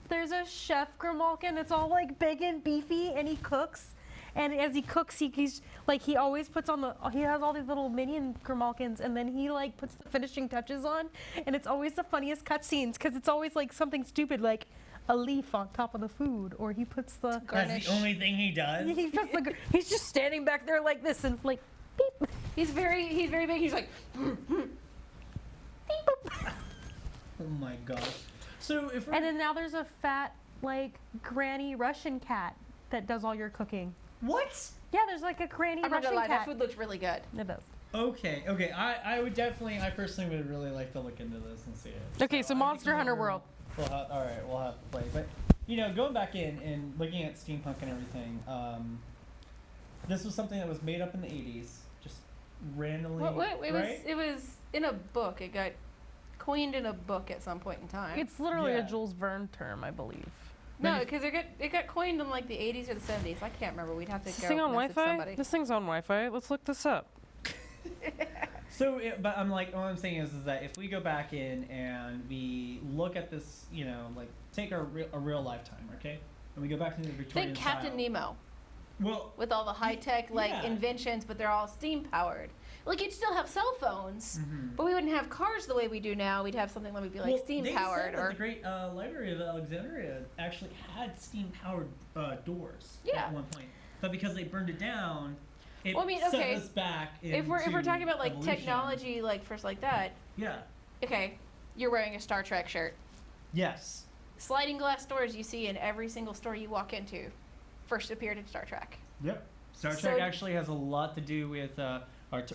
[SPEAKER 1] There's a chef Grimalkin. It's all like big and beefy, and he cooks. And as he cooks, he's like he always puts on he has all these little minion Grimalkins, and then he like puts the finishing touches on, and it's always the funniest cutscenes because it's always like something stupid like a leaf on top of the food, or he puts the
[SPEAKER 2] Garnish.
[SPEAKER 3] That's the only thing he does?
[SPEAKER 1] he's just standing back there like this and like beep.
[SPEAKER 2] He's very big. He's like,
[SPEAKER 3] Oh my gosh. So if we're...
[SPEAKER 1] And then now there's a fat like granny Russian cat that does all your cooking.
[SPEAKER 3] What?
[SPEAKER 1] Yeah, there's like a granny
[SPEAKER 2] I'm not
[SPEAKER 1] Russian
[SPEAKER 2] gonna lie, that
[SPEAKER 1] cat.
[SPEAKER 2] food looks really good.
[SPEAKER 1] It does.
[SPEAKER 3] Okay. I personally would really like to look into this and see it.
[SPEAKER 1] Okay, so
[SPEAKER 3] I
[SPEAKER 1] Monster
[SPEAKER 3] think
[SPEAKER 1] Hunter
[SPEAKER 3] we'll-
[SPEAKER 1] World.
[SPEAKER 3] We'll have to play. But, going back in and looking at steampunk and everything, this was something that was made up in the 80s, just randomly, right?
[SPEAKER 2] It was in a book. It got coined in a book at some point in time.
[SPEAKER 1] It's literally
[SPEAKER 3] Yeah.
[SPEAKER 1] a Jules Verne term, I believe.
[SPEAKER 2] No, because it got coined in like the 80s or the 70s. I can't remember. We'd have to
[SPEAKER 1] Is
[SPEAKER 2] go
[SPEAKER 1] this thing on
[SPEAKER 2] message
[SPEAKER 1] Wi-Fi?
[SPEAKER 2] somebody.
[SPEAKER 1] This thing's on Wi-Fi. Let's look this up.
[SPEAKER 3] So, but I'm like, all I'm saying is that if we go back in and we look at this, like take a real lifetime, okay, and we go back to the Victorian
[SPEAKER 2] Think Captain
[SPEAKER 3] style.
[SPEAKER 2] Nemo
[SPEAKER 3] Well,
[SPEAKER 2] with all the high tech
[SPEAKER 3] Yeah.
[SPEAKER 2] inventions, but they're all steam powered. Like you'd still have cell phones,
[SPEAKER 3] Mhm.
[SPEAKER 2] but we wouldn't have cars the way we do now. We'd have something that would be like steam
[SPEAKER 3] they
[SPEAKER 2] powered
[SPEAKER 3] said that
[SPEAKER 2] or
[SPEAKER 3] the Great Library of Alexandria actually had steam powered doors
[SPEAKER 2] Yeah.
[SPEAKER 3] at one point, but because they burned it down, it
[SPEAKER 2] Well, I mean,
[SPEAKER 3] set
[SPEAKER 2] okay,
[SPEAKER 3] us back.
[SPEAKER 2] if we're
[SPEAKER 3] into
[SPEAKER 2] talking about like
[SPEAKER 3] evolution.
[SPEAKER 2] technology, like first like that.
[SPEAKER 3] Yeah.
[SPEAKER 2] Okay, you're wearing a Star Trek shirt.
[SPEAKER 3] Yes.
[SPEAKER 2] Sliding glass doors you see in every single store you walk into first appeared in Star Trek.
[SPEAKER 3] Yep. Star
[SPEAKER 2] So-
[SPEAKER 3] Trek actually has a lot to do with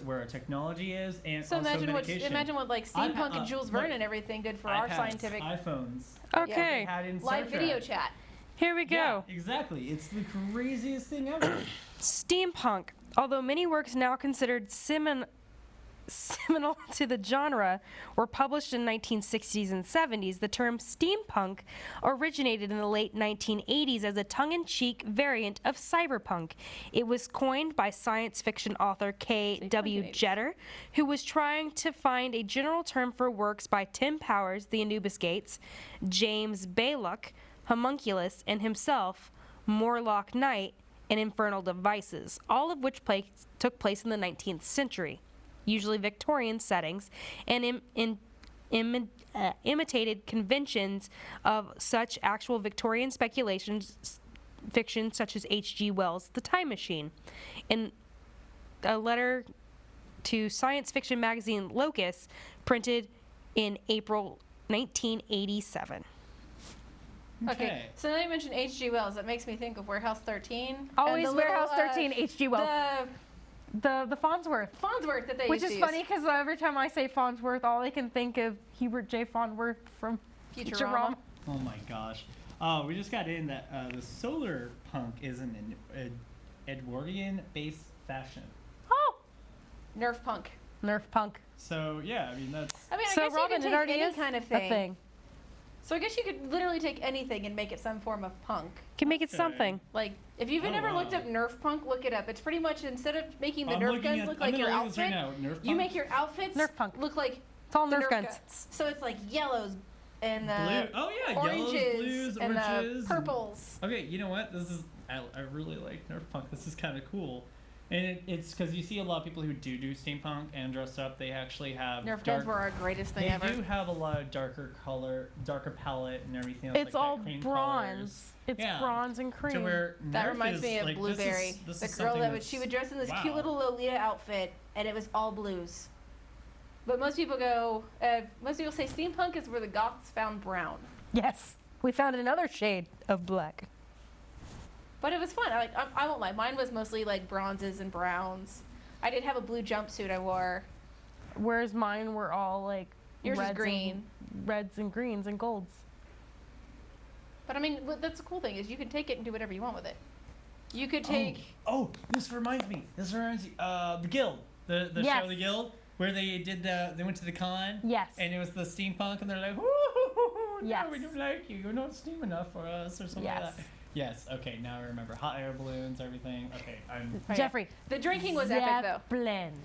[SPEAKER 3] where our technology is and
[SPEAKER 2] So
[SPEAKER 3] also medication.
[SPEAKER 2] imagine what like
[SPEAKER 3] iPad-
[SPEAKER 2] steampunk and Jules Verne
[SPEAKER 3] look,
[SPEAKER 2] and everything did for our
[SPEAKER 3] iPads,
[SPEAKER 2] scientific
[SPEAKER 3] iPhones.
[SPEAKER 1] Okay,
[SPEAKER 3] They had in Star
[SPEAKER 2] live video
[SPEAKER 3] Trek.
[SPEAKER 2] chat.
[SPEAKER 1] here we go.
[SPEAKER 3] Yeah, exactly. It's the craziest thing ever.
[SPEAKER 1] Steampunk. Although many works now considered seminal to the genre were published in 1960s and 70s, the term steampunk originated in the late 1980s as a tongue-in-cheek variant of cyberpunk. It was coined by science fiction author K.W.
[SPEAKER 2] 1980s.
[SPEAKER 1] Jeter, who was trying to find a general term for works by Tim Powers, The Anubis Gates, James Baylock, Homunculus, and himself, Morlock Knight, and Infernal Devices, all of which took place in the 19th century, usually Victorian settings, and imitated conventions of such actual Victorian fiction such as H.G. Wells' The Time Machine. In a letter to science fiction magazine Locus, printed in April 1987.
[SPEAKER 2] Okay, so now you mentioned H.G. Wells. That makes me think of Warehouse 13.
[SPEAKER 1] Always
[SPEAKER 2] and the
[SPEAKER 1] Warehouse
[SPEAKER 2] little,
[SPEAKER 1] 13, H.G. Wells. The Farnsworth.
[SPEAKER 2] Farnsworth that they
[SPEAKER 1] Which
[SPEAKER 2] used
[SPEAKER 1] is
[SPEAKER 2] to
[SPEAKER 1] funny because every time I say Farnsworth, all I can think of Hubert J. Farnsworth from Futurama.
[SPEAKER 3] Oh my gosh. We just got in that the solar punk is an Edwardian-based fashion.
[SPEAKER 1] Oh!
[SPEAKER 2] Nerf punk.
[SPEAKER 1] Nerf punk.
[SPEAKER 3] So, yeah, I mean, that's...
[SPEAKER 2] I mean, I
[SPEAKER 1] So,
[SPEAKER 2] guess
[SPEAKER 1] Robin,
[SPEAKER 2] you
[SPEAKER 1] it
[SPEAKER 2] could
[SPEAKER 1] already
[SPEAKER 2] take any
[SPEAKER 1] is
[SPEAKER 2] kind of
[SPEAKER 1] a thing.
[SPEAKER 2] So I guess you could literally take anything and make it some form of punk.
[SPEAKER 1] Can make it
[SPEAKER 3] Okay.
[SPEAKER 1] something.
[SPEAKER 2] Like, if you've
[SPEAKER 3] Oh,
[SPEAKER 2] never looked
[SPEAKER 3] wow.
[SPEAKER 2] up Nerf punk, look it up. It's pretty much, instead of making the
[SPEAKER 3] I'm
[SPEAKER 2] Nerf
[SPEAKER 3] looking
[SPEAKER 2] guns
[SPEAKER 3] at-
[SPEAKER 2] look
[SPEAKER 3] I'm
[SPEAKER 2] like your
[SPEAKER 3] gonna look at this
[SPEAKER 2] outfit,
[SPEAKER 3] right now. Nerf
[SPEAKER 2] you
[SPEAKER 3] punk?
[SPEAKER 2] make your outfits
[SPEAKER 1] Nerf punk.
[SPEAKER 2] look like
[SPEAKER 1] It's all
[SPEAKER 2] the
[SPEAKER 1] Nerf guns.
[SPEAKER 2] So it's like yellows and
[SPEAKER 3] Blue. Oh, yeah,
[SPEAKER 2] oranges
[SPEAKER 3] yellows, blues,
[SPEAKER 2] and
[SPEAKER 3] oranges. and-
[SPEAKER 2] purples.
[SPEAKER 3] Okay, you know what? This is... I really like Nerf punk. This is kind of cool. And it's because you see a lot of people who do steampunk and dress up. They actually have
[SPEAKER 2] Nerf guns were our greatest thing
[SPEAKER 3] They
[SPEAKER 2] ever.
[SPEAKER 3] do have a lot of darker palette and everything else.
[SPEAKER 1] It's
[SPEAKER 3] like
[SPEAKER 1] all
[SPEAKER 3] that cream
[SPEAKER 1] bronze.
[SPEAKER 3] colors.
[SPEAKER 1] It's
[SPEAKER 3] Yeah.
[SPEAKER 1] bronze and cream.
[SPEAKER 3] To where
[SPEAKER 2] That
[SPEAKER 3] Nerf
[SPEAKER 2] reminds
[SPEAKER 3] is,
[SPEAKER 2] me of
[SPEAKER 3] like,
[SPEAKER 2] Blueberry,
[SPEAKER 3] this
[SPEAKER 2] the
[SPEAKER 3] is
[SPEAKER 2] girl
[SPEAKER 3] something
[SPEAKER 2] that she would dress in this cute
[SPEAKER 3] wow.
[SPEAKER 2] little Lolita outfit, and it was all blues. But most people say steampunk is where the goths found brown.
[SPEAKER 1] Yes. We found another shade of black.
[SPEAKER 2] But it was fun. I won't lie. Mine was mostly like bronzes and browns. I did have a blue jumpsuit I wore.
[SPEAKER 1] Whereas mine were all like
[SPEAKER 2] Yours is
[SPEAKER 1] reds
[SPEAKER 2] green.
[SPEAKER 1] Reds and greens and golds.
[SPEAKER 2] But I mean, that's the cool thing is you can take it and do whatever you want with it. You could take.
[SPEAKER 3] Oh, this reminds me. The Guild. The
[SPEAKER 1] Yes.
[SPEAKER 3] show The Guild, where they went to the con.
[SPEAKER 1] Yes.
[SPEAKER 3] And it was the steampunk, and they're like,
[SPEAKER 1] Yes.
[SPEAKER 3] no, we don't like you. You're not steam enough for us, or something like
[SPEAKER 1] Yes.
[SPEAKER 3] that. Yes. Okay, now I remember. Hot air balloons, everything. Okay, I'm.
[SPEAKER 2] Oh, yeah.
[SPEAKER 1] Jeffrey.
[SPEAKER 2] The drinking was epic though.
[SPEAKER 1] Zeppelins.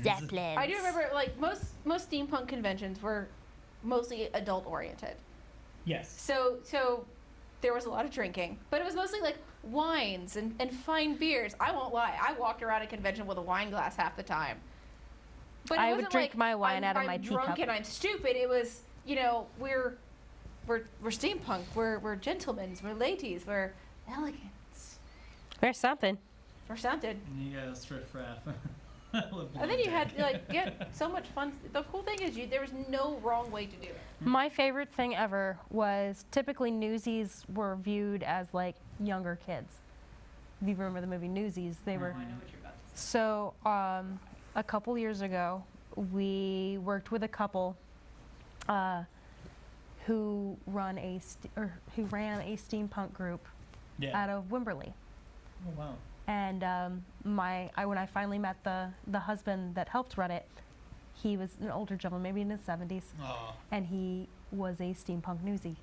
[SPEAKER 1] Zeppelins.
[SPEAKER 2] I do remember like most steampunk conventions were mostly adult oriented.
[SPEAKER 3] Yes.
[SPEAKER 2] So there was a lot of drinking, but it was mostly like wines and fine beers. I won't lie, I walked around a convention with a wine glass half the time. But it
[SPEAKER 1] I would
[SPEAKER 2] wasn't
[SPEAKER 1] drink
[SPEAKER 2] like,
[SPEAKER 1] my wine
[SPEAKER 2] I'm
[SPEAKER 1] out of my
[SPEAKER 2] drunk
[SPEAKER 1] teacup.
[SPEAKER 2] and I'm stupid. It was, we're steampunk. We're gentlemen. We're ladies. We're elegant.
[SPEAKER 1] There's something.
[SPEAKER 2] We're something.
[SPEAKER 3] And you got a striff raff.
[SPEAKER 2] And then you had so much fun. The cool thing is there was no wrong way to do it.
[SPEAKER 1] My favorite thing ever was typically Newsies were viewed as like younger kids. If you remember the movie Newsies, they were.
[SPEAKER 2] I know what you're about to say.
[SPEAKER 1] So a couple years ago, we worked with a couple who ran a steampunk group
[SPEAKER 3] Yeah.
[SPEAKER 1] out of Wimberley.
[SPEAKER 3] Oh wow.
[SPEAKER 1] And when I finally met the husband that helped run it, he was an older gentleman, maybe in his 70s,
[SPEAKER 3] Oh.
[SPEAKER 1] and he was a steampunk newsie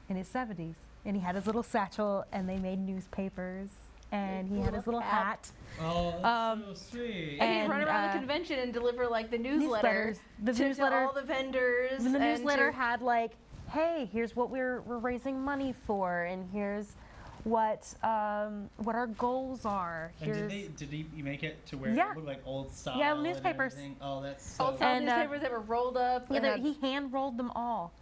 [SPEAKER 1] in his 70s. And he had his little satchel, and they made newspapers, and he had his little hat.
[SPEAKER 3] Oh, that's so sweet.
[SPEAKER 2] And he'd run
[SPEAKER 1] And,
[SPEAKER 2] around the convention and deliver like the newsletter
[SPEAKER 1] Newsletters.
[SPEAKER 2] to all the vendors.
[SPEAKER 1] The
[SPEAKER 2] and
[SPEAKER 1] newsletter
[SPEAKER 2] to-
[SPEAKER 1] had like, hey, here's what we're raising money for, and here's what our goals are.
[SPEAKER 3] And
[SPEAKER 1] Here's
[SPEAKER 3] did you make it to where
[SPEAKER 1] Yeah.
[SPEAKER 3] it looked like old style?
[SPEAKER 1] Yeah,
[SPEAKER 3] and
[SPEAKER 1] newspapers.
[SPEAKER 3] everything? Oh, that's so.
[SPEAKER 2] old style
[SPEAKER 1] And,
[SPEAKER 2] newspapers that were rolled up.
[SPEAKER 1] yeah,
[SPEAKER 2] and had-
[SPEAKER 1] he hand rolled them all.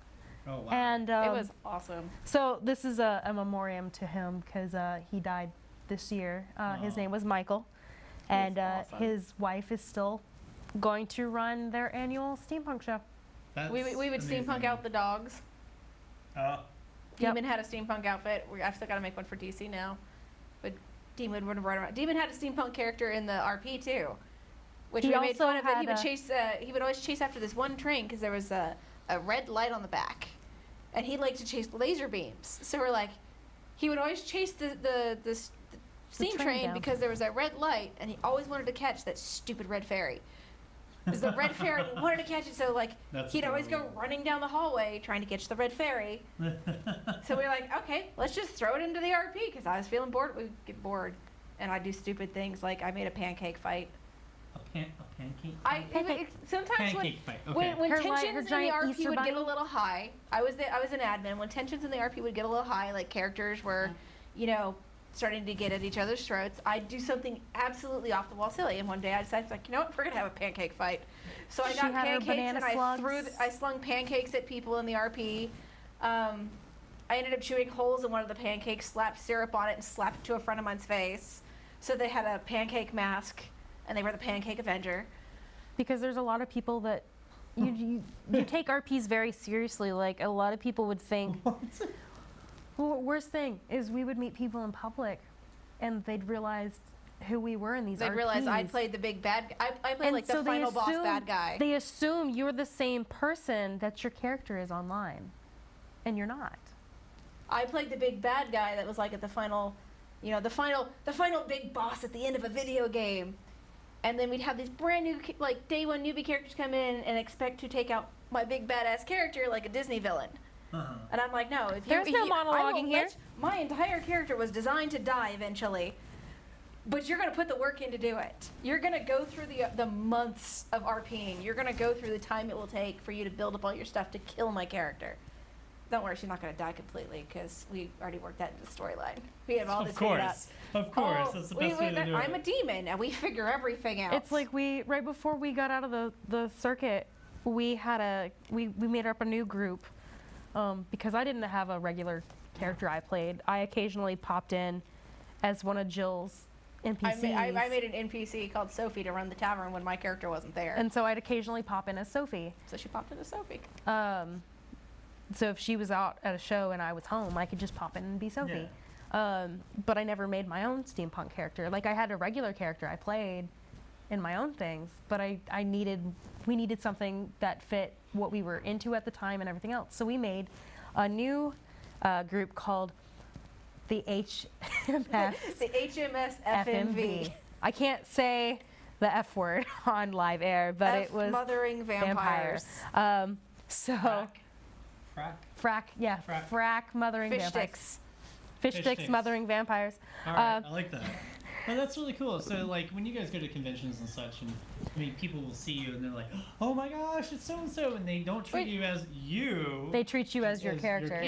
[SPEAKER 3] Oh wow.
[SPEAKER 1] And
[SPEAKER 2] it was awesome.
[SPEAKER 1] so this is a memoriam to him because he died this year. His
[SPEAKER 3] Aw.
[SPEAKER 1] name was Michael, and
[SPEAKER 2] awesome.
[SPEAKER 1] his wife is still going to run their annual steampunk show.
[SPEAKER 3] That's
[SPEAKER 2] We would
[SPEAKER 3] amazing.
[SPEAKER 2] steampunk out the dogs.
[SPEAKER 3] Oh.
[SPEAKER 1] Yep.
[SPEAKER 2] Demon had a steampunk outfit. I've still got to make one for DC now. But Demon would run around. Demon had a steampunk character in the RP too, which
[SPEAKER 1] He
[SPEAKER 2] we made
[SPEAKER 1] also
[SPEAKER 2] fun of. It. He
[SPEAKER 1] had
[SPEAKER 2] would
[SPEAKER 1] a-
[SPEAKER 2] chase. He would always chase after this one train because there was a red light on the back, and he liked to chase laser beams. So we're like, he would always chase the steam
[SPEAKER 1] train
[SPEAKER 2] train
[SPEAKER 1] down.
[SPEAKER 2] because there was that red light, and he always wanted to catch that stupid red fairy. Because the red fairy he wanted to catch it, so like
[SPEAKER 3] That's
[SPEAKER 2] he'd always go
[SPEAKER 3] adorable.
[SPEAKER 2] running down the hallway trying to catch the red fairy. So we were like, okay, let's just throw it into the RP because I was feeling bored. We'd get bored, and I'd do stupid things like I made a pancake fight.
[SPEAKER 3] a pancake.
[SPEAKER 2] Sometimes
[SPEAKER 3] Pancake fight. Okay.
[SPEAKER 2] when
[SPEAKER 1] Her
[SPEAKER 2] tensions in the
[SPEAKER 1] giant
[SPEAKER 2] RP
[SPEAKER 1] Easter
[SPEAKER 2] would get a
[SPEAKER 1] bunny?
[SPEAKER 2] little high. I was an admin. When tensions in the RP would get a little high, like characters were, starting to get at each other's throats, I'd do something absolutely off the wall silly. And one day I decided, like, you know what, we're gonna have a pancake fight. So I
[SPEAKER 1] She
[SPEAKER 2] got
[SPEAKER 1] had her
[SPEAKER 2] pancakes
[SPEAKER 1] banana
[SPEAKER 2] and
[SPEAKER 1] slugs.
[SPEAKER 2] I slung pancakes at people in the RP. I ended up chewing holes in one of the pancakes, slapped syrup on it, and slapped it to a friend of mine's face. So they had a pancake mask, and they were the Pancake Avenger.
[SPEAKER 1] Because there's a lot of people that you take RPs very seriously. Like, a lot of people would think. Well, worst thing is we would meet people in public, and they'd realize who we were in these
[SPEAKER 2] They
[SPEAKER 1] RPs.
[SPEAKER 2] realized I played the big bad. I played like the final boss bad guy.
[SPEAKER 1] They assume you're the same person that your character is online, and you're not.
[SPEAKER 2] I played the big bad guy that was like at the final, the final big boss at the end of a video game. And then we'd have these brand new, like, day one newbie characters come in and expect to take out my big badass character like a Disney villain.
[SPEAKER 3] Uh-huh.
[SPEAKER 2] And I'm like, no.
[SPEAKER 1] There's no monologuing here.
[SPEAKER 2] My entire character was designed to die eventually, but you're going to put the work in to do it. You're going to go through the months of RPing. You're going to go through the time it will take for you to build up all your stuff to kill my character. Don't worry, she's not going to die completely because we already worked that into the storyline. We have all this figured out.
[SPEAKER 3] Of course, that's the best way to do it.
[SPEAKER 2] I'm a demon, and we figure everything out.
[SPEAKER 1] It's like right before we got out of the circuit, we made up a new group because I didn't have a regular character I played. I occasionally popped in as one of Jill's NPCs.
[SPEAKER 2] I made an NPC called Sophie to run the tavern when my character wasn't there.
[SPEAKER 1] And so I'd occasionally pop in as Sophie.
[SPEAKER 2] So she popped in as Sophie.
[SPEAKER 1] So if she was out at a show and I was home, I could just pop in and be Sophie. But I never made my own steampunk character. Like, I had a regular character I played in my own things, but we needed something that fit what we were into at the time and everything else. So we made a new group called the HMS.
[SPEAKER 2] The HMS FMV.
[SPEAKER 1] I can't say the F word on live air, but it was
[SPEAKER 2] mothering vampires.
[SPEAKER 1] So frack mothering
[SPEAKER 2] Fish
[SPEAKER 1] vampires.
[SPEAKER 2] sticks.
[SPEAKER 1] Fish sticks mothering vampires.
[SPEAKER 3] All right, I like that. Well, that's really cool. So, like, when you guys go to conventions and such, and I mean, people will see you and they're like, "Oh my gosh, it's so and so," and they don't treat you as you.
[SPEAKER 1] They treat you as your character.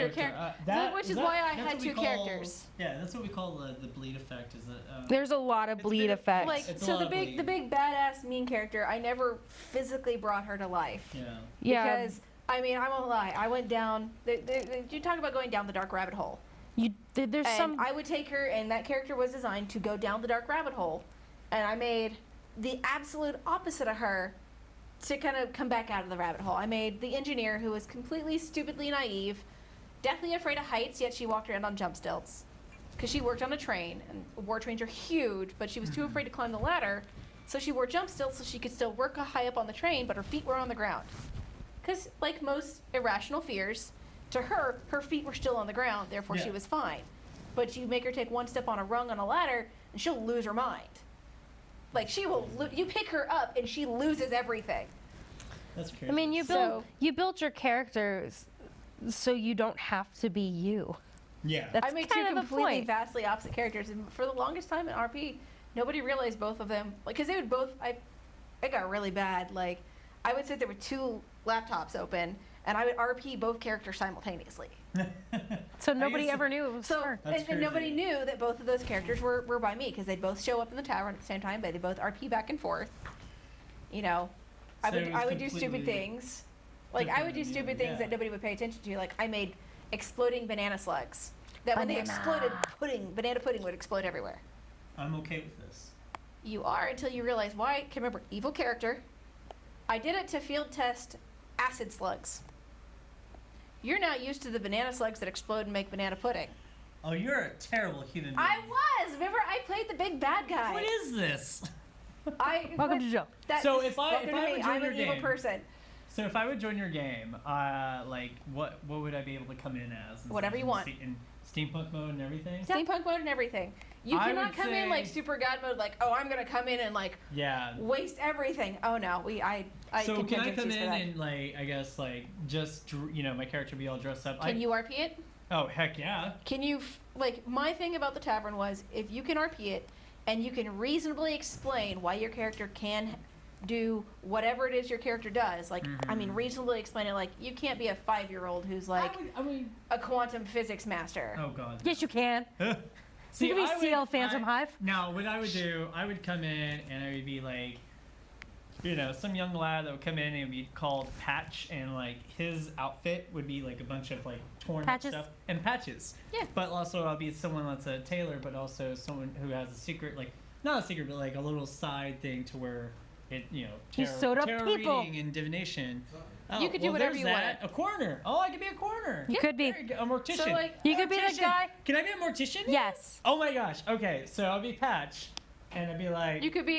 [SPEAKER 2] Which is why I had two characters.
[SPEAKER 3] Yeah, that's what we call the bleed effect. Is that
[SPEAKER 1] There's a lot of bleed effects.
[SPEAKER 2] Like, so the big badass mean character, I never physically brought her to life.
[SPEAKER 1] Yeah.
[SPEAKER 2] Because I mean, I won't lie. I went down. You talk about going down the dark rabbit hole.
[SPEAKER 1] There's
[SPEAKER 2] and I would take her, and that character was designed to go down the dark rabbit hole, and I made the absolute opposite of her to kind of come back out of the rabbit hole. I made the engineer who was completely stupidly naive, deathly afraid of heights, yet she walked around on jump stilts because she worked on a train, and war trains are huge, but she was too afraid to climb the ladder, so she wore jump stilts so she could still work high up on the train, but her feet were on the ground. Because, like most irrational fears, to her feet were still on the ground, therefore she was fine. But you make her take one step on a rung on a ladder, and she'll lose her mind. Like, she will, you pick her up, and she loses everything.
[SPEAKER 3] That's crazy.
[SPEAKER 1] I mean, you built your characters so you don't have to be you.
[SPEAKER 3] Yeah.
[SPEAKER 1] That's
[SPEAKER 2] I made
[SPEAKER 1] kind
[SPEAKER 2] two
[SPEAKER 1] of the
[SPEAKER 2] completely
[SPEAKER 1] point.
[SPEAKER 2] vastly opposite characters, and for the longest time in RP, nobody realized both of them, like, because they would both, it got really bad. Like, I would sit there with two laptops open, and I would RP both characters simultaneously.
[SPEAKER 1] So nobody ever knew it was her.
[SPEAKER 2] And nobody knew that both of those characters were by me, because they'd both show up in the tavern at the same time, but they both RP back and forth. You know, I would do stupid things. Like, I would do stupid things that nobody would pay attention to. Like, I made exploding banana slugs. That when they exploded, banana pudding would explode everywhere.
[SPEAKER 3] I'm okay with this.
[SPEAKER 2] You are, until you realize why. Can remember, evil character. I did it to field test acid slugs. You're not used to the banana slugs that explode and make banana pudding.
[SPEAKER 3] Oh, you're a terrible human being.
[SPEAKER 2] I was! Remember, I played the big bad guy.
[SPEAKER 3] What is this?
[SPEAKER 1] Welcome to Jill.
[SPEAKER 3] So if I would join
[SPEAKER 2] I'm
[SPEAKER 3] your
[SPEAKER 2] an evil
[SPEAKER 3] game,
[SPEAKER 2] person.
[SPEAKER 3] So if I would join your game, like what would I be able to come in as?
[SPEAKER 2] Whatever you want.
[SPEAKER 3] In steampunk mode and everything?
[SPEAKER 2] Steampunk mode and everything. You cannot come in like super god mode, like, oh, I'm gonna come in and like waste everything. Oh no,
[SPEAKER 3] So can I come in and like, I guess like just my character be all dressed up?
[SPEAKER 2] Can you RP it?
[SPEAKER 3] Oh heck yeah.
[SPEAKER 2] Can you like, my thing about the tavern was, if you can RP it and you can reasonably explain why your character can do whatever it is your character does, like, I mean, reasonably explain it. Like, you can't be a 5-year-old who's like a quantum physics master.
[SPEAKER 3] Oh god.
[SPEAKER 1] Yes, you can.
[SPEAKER 3] See,
[SPEAKER 1] you could be Seal, Phantom Hive.
[SPEAKER 3] No, what I would do, I would come in and I would be like, some young lad that would come in and be called Patch, and like his outfit would be like a bunch of like torn up stuff and patches.
[SPEAKER 2] Yeah.
[SPEAKER 3] But also I'll be someone that's a tailor, but also someone who has a secret, like not a secret, but like a little side thing to where it,
[SPEAKER 1] You sewed up
[SPEAKER 3] tarot
[SPEAKER 1] people.
[SPEAKER 3] reading and divination. Oh,
[SPEAKER 2] You could do whatever
[SPEAKER 3] there's
[SPEAKER 2] you
[SPEAKER 3] that. A coroner. Oh, I could be a coroner.
[SPEAKER 1] You could be.
[SPEAKER 3] A mortician.
[SPEAKER 2] So, like,
[SPEAKER 1] You could be the
[SPEAKER 3] Mortician.
[SPEAKER 1] guy.
[SPEAKER 3] Can I be a mortician?
[SPEAKER 1] Yes.
[SPEAKER 3] Oh my gosh. Okay, so I'll be Patch, and I'd be like.
[SPEAKER 2] You could be,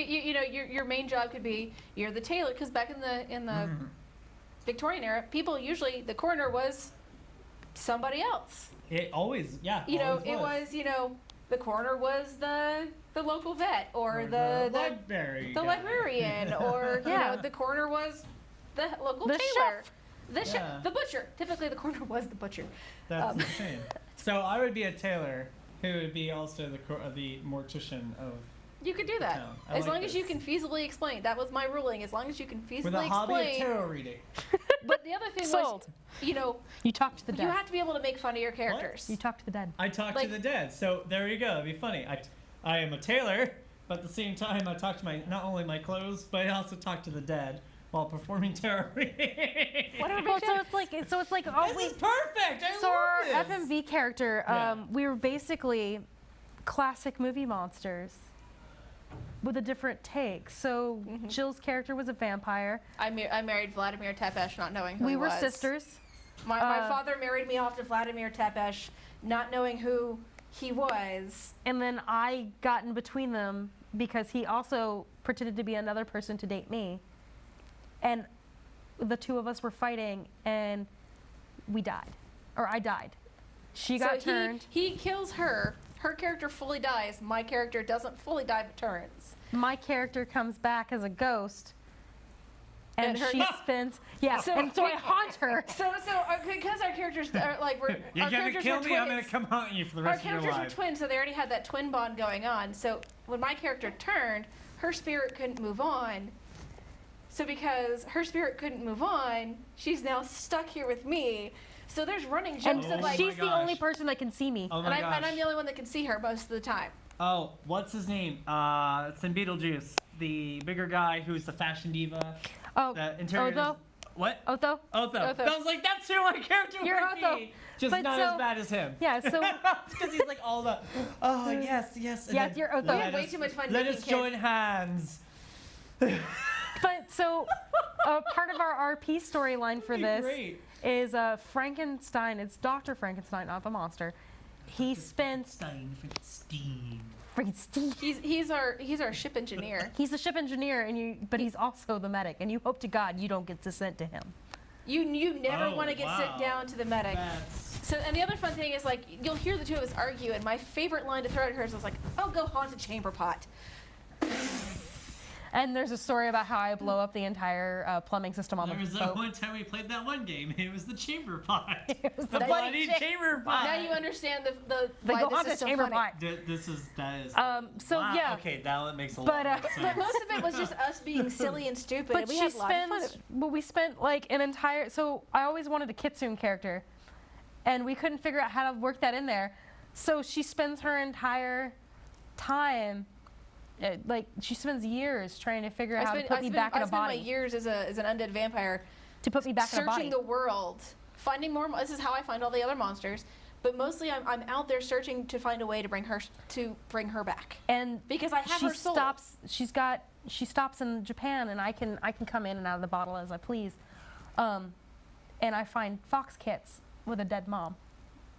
[SPEAKER 2] your main job could be you're the tailor, because back in the Victorian era, people usually the coroner was somebody else.
[SPEAKER 3] It always, yeah.
[SPEAKER 2] It
[SPEAKER 3] always
[SPEAKER 2] was the coroner was the local vet or the librarian or the coroner was the local
[SPEAKER 1] The
[SPEAKER 2] tailor.
[SPEAKER 1] chef.
[SPEAKER 2] The chef,
[SPEAKER 3] Yeah.
[SPEAKER 2] the butcher. Typically, the coroner was the butcher.
[SPEAKER 3] That's insane. So I would be a tailor who would be also the mortician of.
[SPEAKER 2] You could do that
[SPEAKER 3] No, I
[SPEAKER 2] as
[SPEAKER 3] like
[SPEAKER 2] long as you
[SPEAKER 3] this.
[SPEAKER 2] can feasibly explain. That was my ruling. As long as you can feasibly
[SPEAKER 3] With a hobby of
[SPEAKER 2] explain.
[SPEAKER 3] tarot reading.
[SPEAKER 2] But the other thing
[SPEAKER 1] Sold.
[SPEAKER 2] was,
[SPEAKER 1] You talk to the
[SPEAKER 2] you
[SPEAKER 1] dead.
[SPEAKER 2] have to be able to make fun of your characters.
[SPEAKER 1] You talk to the dead.
[SPEAKER 3] I talk to
[SPEAKER 2] Like-
[SPEAKER 3] the dead. So there you go. It'd be funny. I am a tailor, but at the same time, I talk to not only my clothes, but I also talk to the dead while performing tarot reading.
[SPEAKER 2] Whatever
[SPEAKER 1] Well,
[SPEAKER 2] makes
[SPEAKER 1] so
[SPEAKER 2] sense.
[SPEAKER 1] it's like oh
[SPEAKER 3] This
[SPEAKER 1] wait.
[SPEAKER 3] is perfect. I
[SPEAKER 1] So our
[SPEAKER 3] love this.
[SPEAKER 1] FMV character,
[SPEAKER 3] Yeah.
[SPEAKER 1] we were basically classic movie monsters with a different take. So Jill's character was a vampire.
[SPEAKER 2] I married Vladimir Tepesh, not knowing who
[SPEAKER 1] We
[SPEAKER 2] he
[SPEAKER 1] were
[SPEAKER 2] was.
[SPEAKER 1] sisters.
[SPEAKER 2] My father married me off to Vladimir Tepesh, not knowing who he was.
[SPEAKER 1] And then I got in between them because he also pretended to be another person to date me. And the two of us were fighting and we died. Or I died. She got
[SPEAKER 2] so
[SPEAKER 1] turned.
[SPEAKER 2] He kills her. Her character fully dies. My character doesn't fully die but turns.
[SPEAKER 1] My character comes back as a ghost. And
[SPEAKER 2] And her-
[SPEAKER 1] she spins. Yeah, and so I haunt her.
[SPEAKER 2] So because our characters are like we're
[SPEAKER 3] You're
[SPEAKER 2] our
[SPEAKER 3] gonna
[SPEAKER 2] characters
[SPEAKER 3] kill
[SPEAKER 2] were
[SPEAKER 3] me. I'm
[SPEAKER 2] twins.
[SPEAKER 3] gonna come haunt you for the
[SPEAKER 2] Our
[SPEAKER 3] rest of your
[SPEAKER 2] characters were
[SPEAKER 3] life.
[SPEAKER 2] twins, so they already had that twin bond going on. So when my character turned, her spirit couldn't move on. So because her spirit couldn't move on, she's now stuck here with me. So there's running
[SPEAKER 1] And
[SPEAKER 2] jokes
[SPEAKER 3] Oh
[SPEAKER 2] of like,
[SPEAKER 1] she's the
[SPEAKER 3] gosh.
[SPEAKER 1] only person that can see me.
[SPEAKER 3] Oh
[SPEAKER 2] and
[SPEAKER 3] my gosh.
[SPEAKER 2] I'm the only one that can see her most of the time.
[SPEAKER 3] Oh, what's his name? It's in Beetlejuice. The bigger guy who's the fashion diva.
[SPEAKER 1] Oh,
[SPEAKER 3] The interior.
[SPEAKER 1] Otho?
[SPEAKER 3] What?
[SPEAKER 1] Otho?
[SPEAKER 3] Otho.
[SPEAKER 2] Otho.
[SPEAKER 3] I was like, that's who my character
[SPEAKER 1] You're
[SPEAKER 3] would
[SPEAKER 1] Otho.
[SPEAKER 3] be. Just
[SPEAKER 1] But
[SPEAKER 3] not
[SPEAKER 1] so-
[SPEAKER 3] as bad as him.
[SPEAKER 1] Yeah, so
[SPEAKER 3] Because he's like all the. Oh yes, yes. and
[SPEAKER 1] Yes,
[SPEAKER 3] then
[SPEAKER 1] you're Otho.
[SPEAKER 3] let
[SPEAKER 1] We have
[SPEAKER 2] way
[SPEAKER 3] us-
[SPEAKER 2] too much fun
[SPEAKER 3] Let
[SPEAKER 2] making
[SPEAKER 3] us join hands.
[SPEAKER 1] but so part of our RP storyline for
[SPEAKER 3] That'd be
[SPEAKER 1] this
[SPEAKER 3] great.
[SPEAKER 1] is Frankenstein. It's Dr. Frankenstein, not the monster. He spends
[SPEAKER 3] Frankenstein.
[SPEAKER 1] Frankenstein.
[SPEAKER 2] He's our ship engineer.
[SPEAKER 1] He's the ship engineer, but he's also the medic, and you hope to God you don't get sent to him.
[SPEAKER 2] You never
[SPEAKER 3] Oh,
[SPEAKER 2] want to get
[SPEAKER 3] wow.
[SPEAKER 2] sent down to the medic.
[SPEAKER 3] That's.
[SPEAKER 2] So, and the other fun thing is, like, you'll hear the two of us argue, and my favorite line to throw at her is like, "Oh, go haunt a chamber pot."
[SPEAKER 1] And there's a story about how I blow up the entire plumbing system on
[SPEAKER 3] There
[SPEAKER 1] the
[SPEAKER 3] was that
[SPEAKER 1] boat.
[SPEAKER 3] one time we played that one game. It was the chamber pot.
[SPEAKER 1] It was
[SPEAKER 3] the
[SPEAKER 1] the
[SPEAKER 3] bloody
[SPEAKER 1] bloody
[SPEAKER 3] chamber pot.
[SPEAKER 2] Now you understand the
[SPEAKER 1] They
[SPEAKER 2] why
[SPEAKER 1] go
[SPEAKER 2] this
[SPEAKER 1] on
[SPEAKER 2] is
[SPEAKER 1] the
[SPEAKER 2] so
[SPEAKER 1] chamber
[SPEAKER 2] funny.
[SPEAKER 1] pot.
[SPEAKER 3] That is.
[SPEAKER 1] So
[SPEAKER 3] wow.
[SPEAKER 1] yeah.
[SPEAKER 3] Okay, now it makes a
[SPEAKER 1] But,
[SPEAKER 3] lot more
[SPEAKER 2] But
[SPEAKER 3] sense.
[SPEAKER 2] most of it was just us being silly and stupid.
[SPEAKER 1] But
[SPEAKER 2] and we
[SPEAKER 1] she
[SPEAKER 2] had a lot of fun.
[SPEAKER 1] spends, well, we spent like an entire, so I always wanted a Kitsune character, and we couldn't figure out how to work that in there. So she spends her entire time, like she spends years trying to figure out how to put me back in a
[SPEAKER 2] I spent my
[SPEAKER 1] body.
[SPEAKER 2] years as an undead vampire
[SPEAKER 1] To put me back in a body.
[SPEAKER 2] searching the world, finding more. This is how I find all the other monsters. But mostly, I'm out there searching to find a way to bring her back.
[SPEAKER 1] And
[SPEAKER 2] Because I have
[SPEAKER 1] she
[SPEAKER 2] her soul.
[SPEAKER 1] she stops in Japan, and I can come in and out of the bottle as I please. And I find fox kits with a dead mom.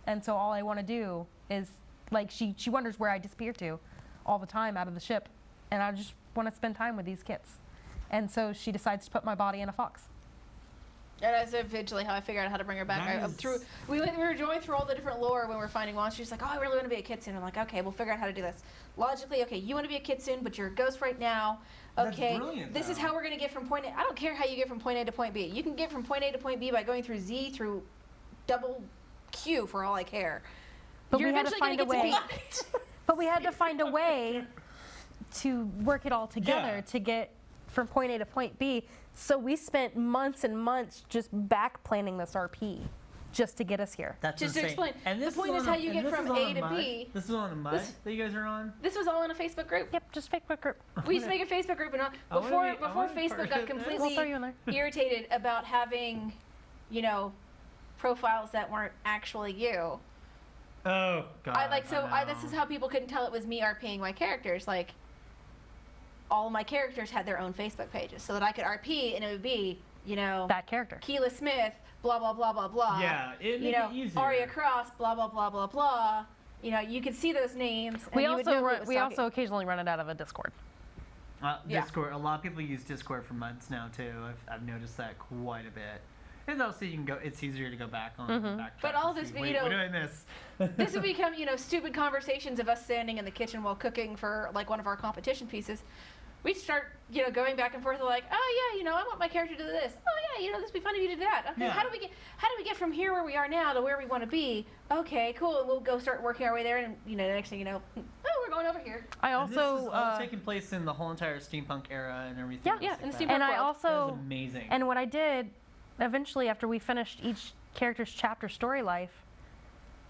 [SPEAKER 1] And so all I want to do is, like, she wonders where I disappear to all the time out of the ship. And I just want to spend time with these kits. And so she decides to put my body in a fox.
[SPEAKER 2] And that's eventually how I figured out how to bring her back.
[SPEAKER 3] That is-
[SPEAKER 2] We were going through all the different lore when we were finding monsters. She's like, "Oh, I really want to be a kitsune." I'm like, "Okay, we'll figure out how to do this." Logically, okay, you want to be a kitsune, but you're a ghost right now.
[SPEAKER 3] That's
[SPEAKER 2] Okay,
[SPEAKER 3] brilliant,
[SPEAKER 2] this is
[SPEAKER 3] though.
[SPEAKER 2] how we're gonna get from point A. I don't care how you get from point A to point B. You can get from point A to point B by going through Z through double Q for all I care.
[SPEAKER 1] But
[SPEAKER 2] You're
[SPEAKER 1] we had to
[SPEAKER 2] eventually
[SPEAKER 1] find a
[SPEAKER 2] gonna
[SPEAKER 1] way.
[SPEAKER 2] get to B.
[SPEAKER 1] But we had to find a way to work it all together
[SPEAKER 3] Yeah.
[SPEAKER 1] to get from point A to point B. So we spent months and months just back planning this RP. just to get us here.
[SPEAKER 3] That's
[SPEAKER 2] Just to
[SPEAKER 3] insane.
[SPEAKER 2] explain,
[SPEAKER 3] And
[SPEAKER 2] the
[SPEAKER 3] this
[SPEAKER 2] point is
[SPEAKER 3] on
[SPEAKER 2] how you
[SPEAKER 3] and
[SPEAKER 2] get
[SPEAKER 3] this
[SPEAKER 2] from
[SPEAKER 3] is on
[SPEAKER 2] A to
[SPEAKER 3] mud?
[SPEAKER 2] B.
[SPEAKER 3] This is on a mud that you guys are on?
[SPEAKER 2] This was all in a Facebook group.
[SPEAKER 1] Yep, just Facebook group.
[SPEAKER 2] We used to make a Facebook group, and
[SPEAKER 3] I wanna
[SPEAKER 2] before
[SPEAKER 3] be- I wanna be
[SPEAKER 2] Facebook
[SPEAKER 3] part
[SPEAKER 2] got
[SPEAKER 3] of this.
[SPEAKER 1] We'll throw
[SPEAKER 2] completely
[SPEAKER 1] you in there.
[SPEAKER 2] irritated about having, profiles that weren't actually you.
[SPEAKER 3] Oh, God.
[SPEAKER 2] This is how people couldn't tell it was me RPing my characters. Like, all of my characters had their own Facebook pages, so that I could RP and it would be,
[SPEAKER 1] That character.
[SPEAKER 2] Keela Smith, blah blah blah blah blah.
[SPEAKER 3] Yeah, it'd make it easier.
[SPEAKER 2] Aria Cross, blah blah blah blah blah. You could see those names. And
[SPEAKER 1] We
[SPEAKER 2] you would know who it was talking.
[SPEAKER 1] also occasionally run it out of a Discord.
[SPEAKER 2] Yeah.
[SPEAKER 3] Discord. A lot of people use Discord for months now too. I've noticed that quite a bit. And also you can go. It's easier to go back on. Backtrack
[SPEAKER 2] But all
[SPEAKER 3] and
[SPEAKER 2] this,
[SPEAKER 3] see, wait, what do I miss?
[SPEAKER 2] This would become, stupid conversations of us standing in the kitchen while cooking for like one of our competition pieces. We'd start, going back and forth like, oh yeah, I want my character to do this. Oh yeah, this would be fun if you did that. Okay,
[SPEAKER 3] Yeah.
[SPEAKER 2] how do we get from here where we are now to where we want to be? Okay, cool. And we'll go start working our way there, and the next thing you know, we're going over here.
[SPEAKER 1] I
[SPEAKER 3] And this
[SPEAKER 1] also
[SPEAKER 3] is all taking place in the whole entire steampunk era and everything.
[SPEAKER 1] Yeah,
[SPEAKER 3] else
[SPEAKER 2] yeah,
[SPEAKER 3] like
[SPEAKER 2] in the
[SPEAKER 3] that.
[SPEAKER 2] steampunk
[SPEAKER 1] and I
[SPEAKER 2] world.
[SPEAKER 1] also
[SPEAKER 3] That's amazing.
[SPEAKER 1] and what I did eventually after we finished each character's chapter story life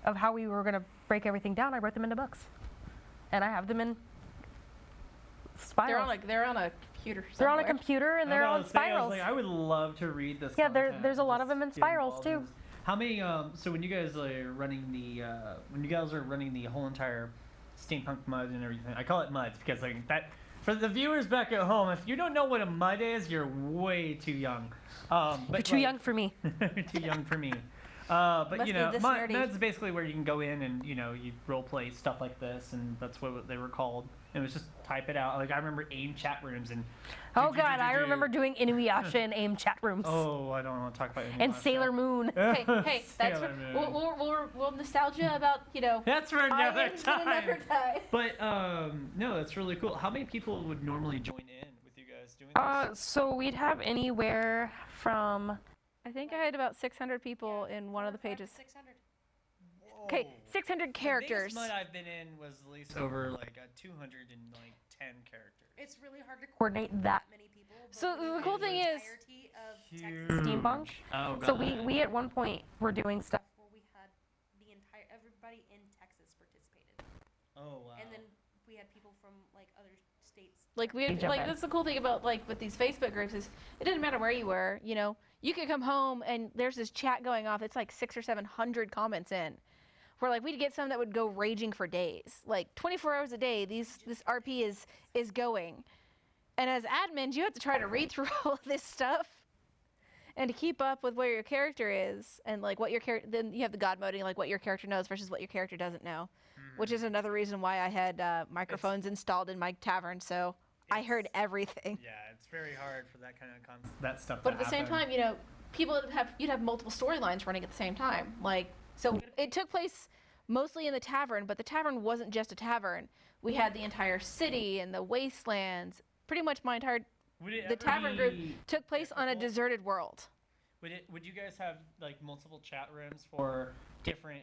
[SPEAKER 1] of how we were going to break everything down, I wrote them into books, and I have them in spirals.
[SPEAKER 2] They're on a computer.
[SPEAKER 1] They're on a
[SPEAKER 2] somewhere.
[SPEAKER 1] computer and they're
[SPEAKER 3] I
[SPEAKER 1] on
[SPEAKER 3] was saying,
[SPEAKER 1] spirals.
[SPEAKER 3] I would love to read this.
[SPEAKER 1] Yeah,
[SPEAKER 3] content,
[SPEAKER 1] there's a lot of
[SPEAKER 3] just
[SPEAKER 1] them in
[SPEAKER 3] get
[SPEAKER 1] spirals,
[SPEAKER 3] involved in
[SPEAKER 1] too.
[SPEAKER 3] this. How many? So when you guys are running the whole entire steampunk mud and everything, I call it muds because like that. For the viewers back at home, if you don't know what a mud is, you're way too young. But
[SPEAKER 1] You're too young for me.
[SPEAKER 3] too young for me. But
[SPEAKER 2] Must be this nerdy.
[SPEAKER 3] mud's basically where you can go in and you role play stuff like this, and that's what they were called. And it was just type it out. Like I remember AIM chat rooms and.
[SPEAKER 1] Oh God, I remember doing Inuyasha and AIM chat rooms.
[SPEAKER 3] Oh, I don't want to talk about
[SPEAKER 1] and
[SPEAKER 3] Inuyasha.
[SPEAKER 1] Sailor Moon.
[SPEAKER 2] Hey, that's
[SPEAKER 3] Sailor
[SPEAKER 2] what
[SPEAKER 3] Moon.
[SPEAKER 2] we'll nostalgia about,
[SPEAKER 3] That's for another
[SPEAKER 2] islands at another
[SPEAKER 3] time.
[SPEAKER 2] time.
[SPEAKER 3] But no, that's really cool. How many people would normally join in with you guys doing this?
[SPEAKER 1] So we'd have anywhere from
[SPEAKER 2] I think I had about 600 people in one of the pages.
[SPEAKER 4] 600.
[SPEAKER 2] Okay, 600 characters.
[SPEAKER 3] The biggest mud I've been in was at least over like 210 characters.
[SPEAKER 4] It's really hard to
[SPEAKER 1] coordinate that
[SPEAKER 4] many people. but
[SPEAKER 2] So
[SPEAKER 4] we
[SPEAKER 2] the
[SPEAKER 4] had
[SPEAKER 2] cool thing is-
[SPEAKER 4] entirety of
[SPEAKER 3] Huge.
[SPEAKER 4] Texas
[SPEAKER 1] Steampunk.
[SPEAKER 3] Oh god.
[SPEAKER 1] So we at one point were doing stuff.
[SPEAKER 4] where we had everybody in Texas participated,
[SPEAKER 3] Oh wow.
[SPEAKER 4] and then we had people from like other states.
[SPEAKER 2] Like we had,
[SPEAKER 1] Jump in.
[SPEAKER 2] that's the cool thing about like with these Facebook groups is it didn't matter where you were, you could come home and there's this chat going off. It's like 600 or 700 comments in. Where like we'd get some that would go raging for days, like 24 hours a day. This RP is going, and as admins, you have to try to read through all of this stuff, and to keep up with where your character is and like what your character. Then you have the God moding, like what your character knows versus what your character doesn't know, which is another reason why I had microphones installed in my tavern, so I heard everything.
[SPEAKER 3] Yeah, it's very hard for that kind of that stuff.
[SPEAKER 2] But
[SPEAKER 3] to
[SPEAKER 2] at the same
[SPEAKER 3] happen.
[SPEAKER 2] time, you'd have multiple storylines running at the same time. Like, so it took place mostly in the tavern, but the tavern wasn't just a tavern. We had the entire city and the wastelands. Pretty much my entire
[SPEAKER 3] Would it
[SPEAKER 2] the
[SPEAKER 3] ever
[SPEAKER 2] tavern group
[SPEAKER 3] be
[SPEAKER 2] took place on a
[SPEAKER 3] difficult?
[SPEAKER 2] deserted world.
[SPEAKER 3] Would you guys have like multiple chat rooms for different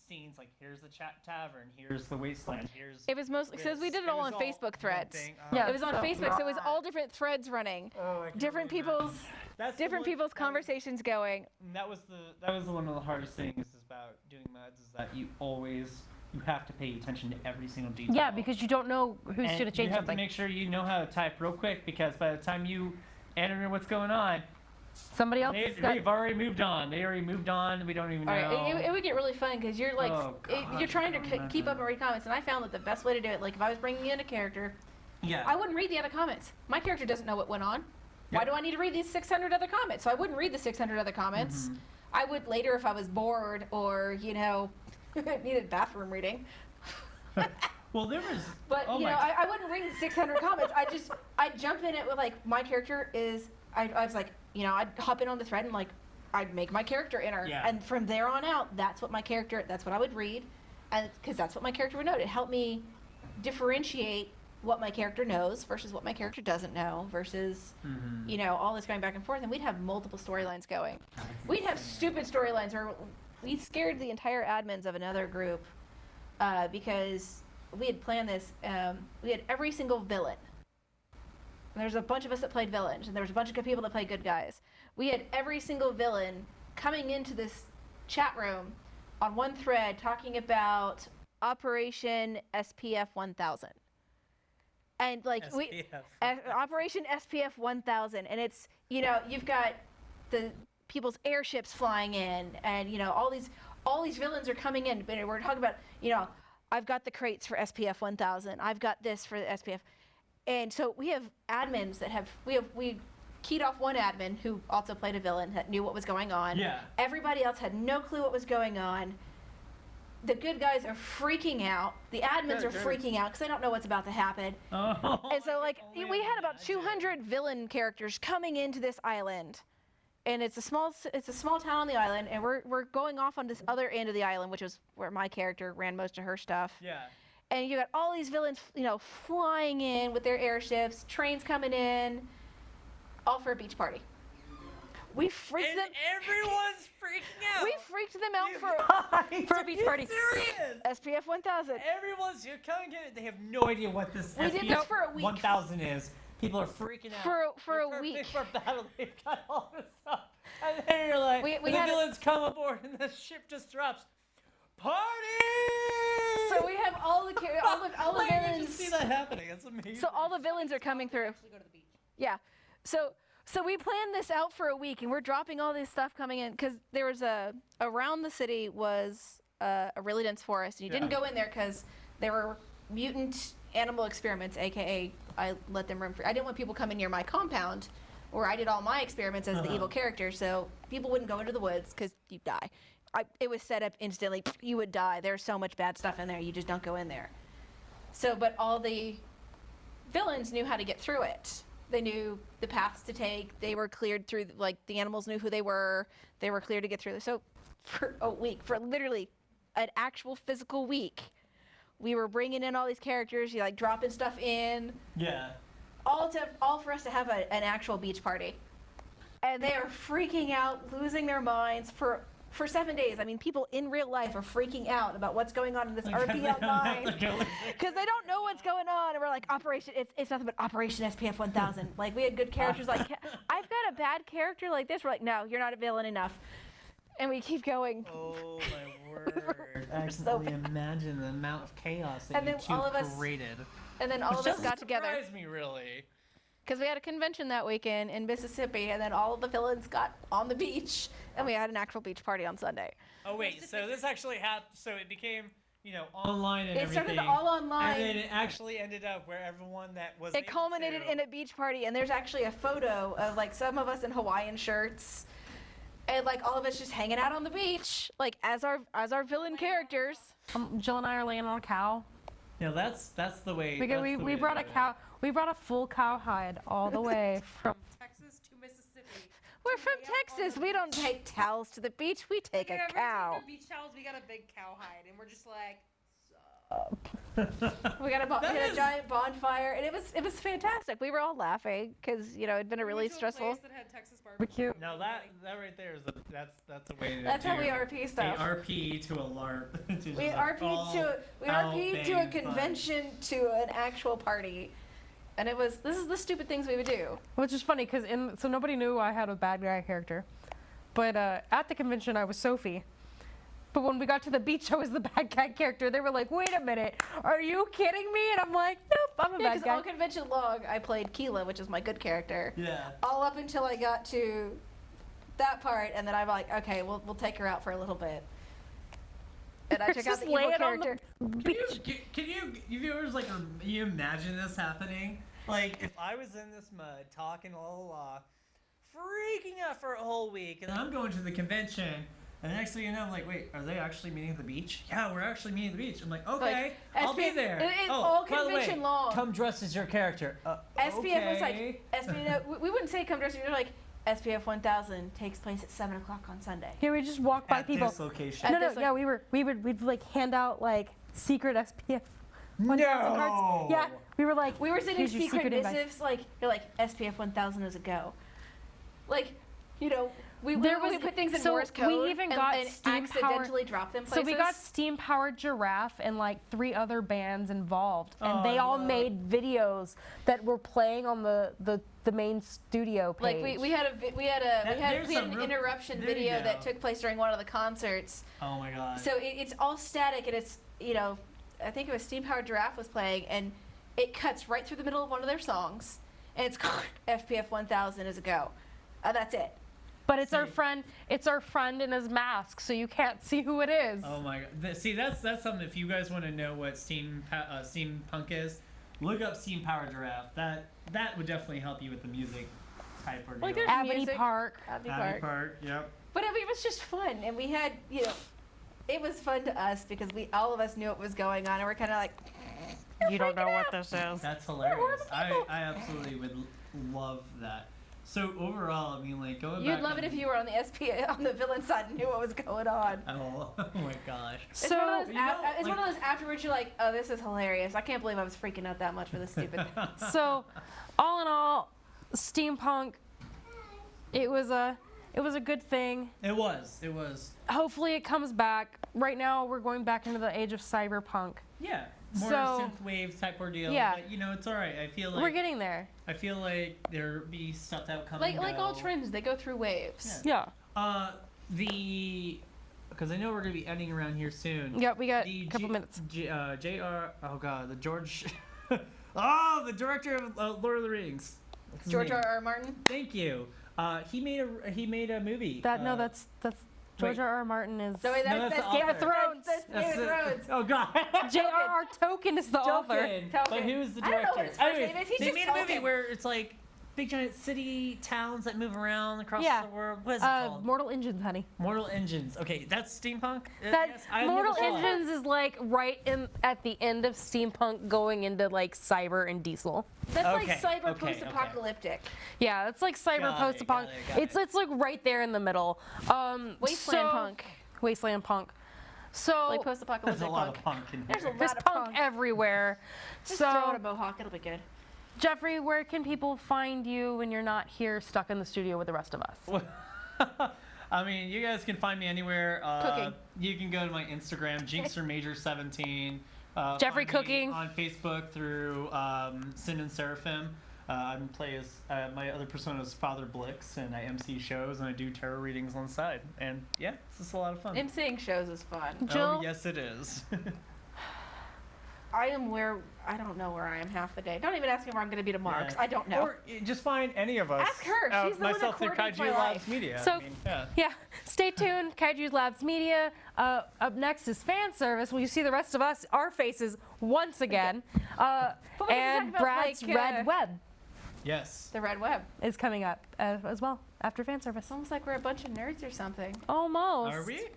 [SPEAKER 3] scenes? Like here's the tavern, here's the wasteland, here's.
[SPEAKER 2] It was mostly because we
[SPEAKER 3] this.
[SPEAKER 2] did it all
[SPEAKER 3] was
[SPEAKER 2] on Facebook
[SPEAKER 3] one
[SPEAKER 2] threads.
[SPEAKER 3] thing.
[SPEAKER 1] Yeah,
[SPEAKER 2] It was on
[SPEAKER 1] so-
[SPEAKER 2] Facebook, so it was all different threads running,
[SPEAKER 3] Oh, I can
[SPEAKER 2] different
[SPEAKER 3] only
[SPEAKER 2] people's
[SPEAKER 3] imagine. That's the
[SPEAKER 2] different
[SPEAKER 3] one-
[SPEAKER 2] people's
[SPEAKER 3] that was-
[SPEAKER 2] conversations going.
[SPEAKER 3] That was one of the hardest things about doing muds is that you have to pay attention to every single detail.
[SPEAKER 1] Yeah, because you don't know who's
[SPEAKER 3] and
[SPEAKER 1] going to change
[SPEAKER 3] you have
[SPEAKER 1] something.
[SPEAKER 3] to make sure you know how to type real quick because by the time you enter what's going on,
[SPEAKER 1] Somebody else has got-
[SPEAKER 3] they've already moved on. They already moved on. We don't even know.
[SPEAKER 2] All right, it would get really fun because you're like,
[SPEAKER 3] Oh, God,
[SPEAKER 2] you're trying to
[SPEAKER 3] I can
[SPEAKER 2] keep up
[SPEAKER 3] imagine.
[SPEAKER 2] and read comments, and I found that the best way to do it, like if I was bringing in a character,
[SPEAKER 3] Yeah.
[SPEAKER 2] I wouldn't read the other comments. My character doesn't know what went on. Why
[SPEAKER 3] Yep.
[SPEAKER 2] do I need to read these 600 other comments? So I wouldn't read the 600 other comments.
[SPEAKER 3] Mhm.
[SPEAKER 2] I would later if I was bored or, needed bathroom reading.
[SPEAKER 3] Well, there was.
[SPEAKER 2] But,
[SPEAKER 3] oh my
[SPEAKER 2] I wouldn't read the 600 comments. I'd jump in it with, like, my character is, I was like, I'd hop in on the thread and, like, I'd make my character enter.
[SPEAKER 3] Yeah.
[SPEAKER 2] And from there on out, that's what I would read. And because that's what my character would know. It helped me differentiate what my character knows versus what my character doesn't know versus,
[SPEAKER 3] Mhm.
[SPEAKER 2] all this going back and forth. And we'd have multiple storylines going. We'd have stupid storylines where we scared the entire admins of another group because we had planned this. We had every single villain. And there's a bunch of us that played villains, and there was a bunch of good people that played good guys. We had every single villain coming into this chat room on one thread talking about Operation SPF 1000. And like Operation SPF 1000, and it's, you know, you've got the people's airships flying in, and you know, all these villains are coming in, but we're talking about, you know, I've got the crates for SPF 1000, I've got this for the SPF. And so we have admins that we keyed off one admin who also played a villain that knew what was going on.
[SPEAKER 3] Yeah.
[SPEAKER 2] Everybody else had no clue what was going on. The good guys are freaking out. The admins are freaking out because they don't know what's about to happen.
[SPEAKER 3] Oh,
[SPEAKER 2] And so, like, we had about 200 villain characters coming into this island, and it's a small town on the island, and we're going off on this other end of the island, which was where my character ran most of her stuff.
[SPEAKER 3] Yeah.
[SPEAKER 2] And you got all these villains, you know, flying in with their airships, trains coming in, all for a beach party. We freaked them.
[SPEAKER 5] Everyone's freaking out.
[SPEAKER 2] We freaked them out for a beach party.
[SPEAKER 5] Serious?
[SPEAKER 2] SPF 1000.
[SPEAKER 5] You're coming here. They have no idea what this
[SPEAKER 2] We did this for a week.
[SPEAKER 5] 1000 is. People are freaking out.
[SPEAKER 2] For a week.
[SPEAKER 5] For battle, they've got all this stuff. And then you're like,
[SPEAKER 2] We
[SPEAKER 5] the
[SPEAKER 2] had
[SPEAKER 5] villains come aboard and the ship just drops. Party!
[SPEAKER 2] So we have all the
[SPEAKER 5] I can
[SPEAKER 2] villains.
[SPEAKER 5] just see that happening. It's amazing.
[SPEAKER 2] So all the villains are coming through.
[SPEAKER 4] Actually go to the beach.
[SPEAKER 2] Yeah. So we planned this out for a week, and we're dropping all this stuff coming in because there was around the city was a really dense forest, and you didn't go in there because there were mutant animal experiments, aka I let them roam free. I didn't want people coming near my compound where I did all my experiments as the evil character, so people wouldn't go into the woods because you'd die. It was set up instantly. You would die. There's so much bad stuff in there. You just don't go in there. So, but all the villains knew how to get through it. They knew the paths to take. They were cleared through, like, the animals knew who they were. They were cleared to get through. So for a week, for literally an actual physical week, we were bringing in all these characters, you like dropping stuff in.
[SPEAKER 3] Yeah.
[SPEAKER 2] All for us to have an actual beach party. And they are freaking out, losing their minds for 7 days. I mean, people in real life are freaking out about what's going on in this RP online because they don't know what's going on. And we're like, it's nothing but Operation SPF 1000. Like, we had good characters like, I've got a bad character like this. We're like, no, you're not a villain enough. And we keep going.
[SPEAKER 5] Oh my word!
[SPEAKER 2] We're
[SPEAKER 5] I
[SPEAKER 2] so
[SPEAKER 5] can only imagine the amount of chaos that
[SPEAKER 2] And
[SPEAKER 5] you
[SPEAKER 2] then
[SPEAKER 5] two
[SPEAKER 2] all of us-
[SPEAKER 5] created.
[SPEAKER 2] And then all of us got together
[SPEAKER 5] Surprised me really.
[SPEAKER 2] because we had a convention that weekend in Mississippi, and then all of the villains got on the beach, and we had an actual beach party on Sunday.
[SPEAKER 5] Oh wait, so this actually happened. So it became, online and
[SPEAKER 2] It
[SPEAKER 5] everything.
[SPEAKER 2] started all online.
[SPEAKER 5] And then it actually ended up where everyone that was.
[SPEAKER 2] It culminated in a beach party, and there's actually a photo of like some of us in Hawaiian shirts, and like all of us just hanging out on the beach, like as our villain characters.
[SPEAKER 1] Jill and I are laying on a cow.
[SPEAKER 5] That's the way.
[SPEAKER 1] We brought a cow. We brought a full cowhide all the way from.
[SPEAKER 4] Texas to Mississippi.
[SPEAKER 2] We're from Texas. We don't take towels to the beach. We take a cow.
[SPEAKER 4] Beach towels. We got a big cowhide, and we're just like.
[SPEAKER 2] We got a giant bonfire, and it was fantastic. We were all laughing because it'd been a really stressful.
[SPEAKER 4] Place that had Texas barbecue.
[SPEAKER 5] No, that right there is that's a way to.
[SPEAKER 2] That's how we RP stuff.
[SPEAKER 3] A RP to a LARP.
[SPEAKER 2] We RP to a convention to an actual party, and this is the stupid things we would do.
[SPEAKER 1] Which is funny because so nobody knew I had a bad guy character, but at the convention I was Sophie. But when we got to the beach, I was the bad guy character. They were like, "Wait a minute, are you kidding me?" And I'm like, "Nope, I'm a bad
[SPEAKER 2] Because
[SPEAKER 1] guy."
[SPEAKER 2] all convention long, I played Keela, which is my good character.
[SPEAKER 3] Yeah.
[SPEAKER 2] All up until I got to that part, and then I'm like, okay, we'll take her out for a little bit. And I took out the evil character.
[SPEAKER 3] Can you viewers you imagine this happening? Like,
[SPEAKER 5] If I was in this mud talking freaking out for a whole week,
[SPEAKER 3] and I'm going to the convention. And the next thing you know, I'm like, wait, are they actually meeting at the beach? Yeah, we're actually meeting at the beach. I'm like, okay, I'll be there.
[SPEAKER 2] It's all convention long.
[SPEAKER 5] come dressed as your character.
[SPEAKER 2] SPF was like,
[SPEAKER 3] okay.
[SPEAKER 2] SPF, we wouldn't say come dressed, we were like, SPF 1000 takes place at 7 o'clock on Sunday.
[SPEAKER 1] Yeah, we just walked by
[SPEAKER 3] At
[SPEAKER 1] people.
[SPEAKER 3] this location.
[SPEAKER 1] No, we'd like hand out like secret SPF 1000
[SPEAKER 3] No.
[SPEAKER 1] cards. Yeah, we were like,
[SPEAKER 2] We were sending
[SPEAKER 1] "Here's your
[SPEAKER 2] secret
[SPEAKER 1] invite."
[SPEAKER 2] missives, like, you're like, SPF 1000 is a go. Like, you know, we put things in
[SPEAKER 1] so
[SPEAKER 2] Morse code
[SPEAKER 1] we even got
[SPEAKER 2] and
[SPEAKER 1] steam-powered-
[SPEAKER 2] accidentally dropped them places.
[SPEAKER 1] So we got Steam Powered Giraffe and like 3 other bands involved, and
[SPEAKER 3] Oh,
[SPEAKER 1] they all
[SPEAKER 3] no.
[SPEAKER 1] made videos that were playing on the main studio page.
[SPEAKER 2] like we had
[SPEAKER 3] there's some
[SPEAKER 2] an
[SPEAKER 3] real-
[SPEAKER 2] interruption
[SPEAKER 3] there you
[SPEAKER 2] video that
[SPEAKER 3] go.
[SPEAKER 2] took place during one of the concerts.
[SPEAKER 3] Oh my god.
[SPEAKER 2] So it's all static, and it's, you know, I think it was Steam Powered Giraffe was playing, and it cuts right through the middle of one of their songs, and it's FPF 1000 is a go. That's it.
[SPEAKER 1] But it's our
[SPEAKER 3] See.
[SPEAKER 1] friend. It's our friend in his mask, so you can't see who it is.
[SPEAKER 3] Oh my god. See, that's something. If you guys want to know what steampunk is, look up Steam Powered Giraffe. That would definitely help you with the music type or
[SPEAKER 2] Like
[SPEAKER 3] deal.
[SPEAKER 2] there's
[SPEAKER 1] Abbey
[SPEAKER 2] music.
[SPEAKER 1] Park.
[SPEAKER 2] Abbey
[SPEAKER 3] Abbey
[SPEAKER 2] Park.
[SPEAKER 3] Park. Yep.
[SPEAKER 2] But I mean, it was just fun, and we had, you know, it was fun to us because all of us knew what was going on, and we're kind of like,
[SPEAKER 1] You don't know
[SPEAKER 2] freaking
[SPEAKER 1] what
[SPEAKER 2] out.
[SPEAKER 1] this is.
[SPEAKER 3] That's hilarious.
[SPEAKER 2] horrible people.
[SPEAKER 3] I absolutely would love that. So overall, I mean, like going back.
[SPEAKER 2] You'd love it if you were on the on the villain side and knew what was going on.
[SPEAKER 3] Oh my gosh.
[SPEAKER 2] It's
[SPEAKER 1] So
[SPEAKER 2] one of those
[SPEAKER 3] you know,
[SPEAKER 2] it's one of those afterwards you're like, oh, this is hilarious. I can't believe I was freaking out that much for this stupid.
[SPEAKER 1] So, all in all, steampunk. It was a good thing.
[SPEAKER 3] It was. It was.
[SPEAKER 1] Hopefully, it comes back. Right now, we're going back into the age of cyberpunk.
[SPEAKER 3] Yeah. More
[SPEAKER 1] So-
[SPEAKER 3] synthwave type ordeal.
[SPEAKER 1] Yeah.
[SPEAKER 3] But you know, it's all right. I feel like
[SPEAKER 1] We're getting there.
[SPEAKER 3] I feel like there be stuff that will come.
[SPEAKER 2] like
[SPEAKER 3] and
[SPEAKER 2] like
[SPEAKER 3] go.
[SPEAKER 2] all trends, they go through waves.
[SPEAKER 1] Yeah.
[SPEAKER 3] Because I know we're gonna be ending around here soon.
[SPEAKER 1] Yeah, we got
[SPEAKER 3] The
[SPEAKER 1] a couple minutes.
[SPEAKER 3] J.R. Oh god, the George. Oh, the director of Lord of the Rings. What's his
[SPEAKER 2] George
[SPEAKER 3] name?
[SPEAKER 2] R. R. Martin.
[SPEAKER 3] Thank you. He made a movie.
[SPEAKER 1] That's George
[SPEAKER 3] wait.
[SPEAKER 1] R. R. Martin is.
[SPEAKER 2] No, wait,
[SPEAKER 3] No,
[SPEAKER 2] that's
[SPEAKER 3] that's the
[SPEAKER 2] Game of
[SPEAKER 3] author.
[SPEAKER 2] Thrones. That's
[SPEAKER 3] That's
[SPEAKER 2] Game of
[SPEAKER 3] it.
[SPEAKER 2] Thrones.
[SPEAKER 3] Oh god.
[SPEAKER 1] J.R.R. Tolkien is the author.
[SPEAKER 3] Tolkien.
[SPEAKER 2] Tolkien.
[SPEAKER 3] But who's the
[SPEAKER 2] I don't know
[SPEAKER 3] director?
[SPEAKER 2] what his first
[SPEAKER 3] Anyways,
[SPEAKER 2] name is. He's
[SPEAKER 3] they
[SPEAKER 2] just
[SPEAKER 3] made a movie
[SPEAKER 2] Tolkien.
[SPEAKER 3] where it's like big giant city towns that move around across
[SPEAKER 1] Yeah.
[SPEAKER 3] the world. What is it called?
[SPEAKER 1] Mortal Engines, honey.
[SPEAKER 3] Mortal Engines. Okay, that's steampunk.
[SPEAKER 1] That
[SPEAKER 3] Yes, I
[SPEAKER 1] Mortal
[SPEAKER 3] never saw it.
[SPEAKER 1] Engines is like right in at the end of steampunk, going into like cyber and diesel.
[SPEAKER 2] That's
[SPEAKER 3] Okay,
[SPEAKER 2] like cyber
[SPEAKER 3] okay,
[SPEAKER 2] post-apocalyptic.
[SPEAKER 1] Yeah, it's like cyber
[SPEAKER 3] Got it,
[SPEAKER 1] post punk.
[SPEAKER 3] got it, got
[SPEAKER 1] It's like right there in the middle.
[SPEAKER 2] Wasteland punk.
[SPEAKER 1] Wasteland punk. So
[SPEAKER 2] Like post-apocalyptic
[SPEAKER 3] There's a lot
[SPEAKER 2] punk.
[SPEAKER 3] of punk in
[SPEAKER 2] There's a
[SPEAKER 3] here.
[SPEAKER 2] lot
[SPEAKER 1] there's
[SPEAKER 2] of
[SPEAKER 1] punk
[SPEAKER 2] punk.
[SPEAKER 1] everywhere.
[SPEAKER 2] Just throw
[SPEAKER 1] So
[SPEAKER 2] in a mohawk, it'll be good.
[SPEAKER 1] Jeffrey, where can people find you when you're not here stuck in the studio with the rest of us?
[SPEAKER 3] I mean, you guys can find me anywhere.
[SPEAKER 2] Cooking.
[SPEAKER 3] You can go to my Instagram, JinxerMajor17.
[SPEAKER 1] Jeffrey
[SPEAKER 3] Find me
[SPEAKER 1] cooking.
[SPEAKER 3] on Facebook through Sin and Seraphim. I play as my other persona is Father Blix, and I MC shows and I do tarot readings on the side. And yeah, it's just a lot of fun.
[SPEAKER 2] MCing shows is fun.
[SPEAKER 1] Jill?
[SPEAKER 3] Oh yes, it is.
[SPEAKER 2] I don't know where I am half the day. Don't even ask me where I'm going to be tomorrow, 'cause
[SPEAKER 3] Yeah.
[SPEAKER 2] I don't know.
[SPEAKER 3] Or just find any of us.
[SPEAKER 2] Ask her. She's the one that
[SPEAKER 3] myself through
[SPEAKER 2] coordinates
[SPEAKER 3] Kaiju
[SPEAKER 2] my
[SPEAKER 3] Labs
[SPEAKER 2] life.
[SPEAKER 3] Media.
[SPEAKER 1] So-
[SPEAKER 3] I mean, yeah.
[SPEAKER 1] Yeah, stay tuned. Kaiju Labs Media. Up next is fan service. Well, you see the rest of us, our faces once again.
[SPEAKER 2] But we can
[SPEAKER 1] And
[SPEAKER 2] talk about,
[SPEAKER 1] Brad's
[SPEAKER 2] like,
[SPEAKER 1] Red Web
[SPEAKER 3] Yes.
[SPEAKER 2] The Red Web.
[SPEAKER 1] is coming up as well after fan service.
[SPEAKER 2] It's almost like we're a bunch of nerds or something.
[SPEAKER 1] Almost.
[SPEAKER 3] Are we?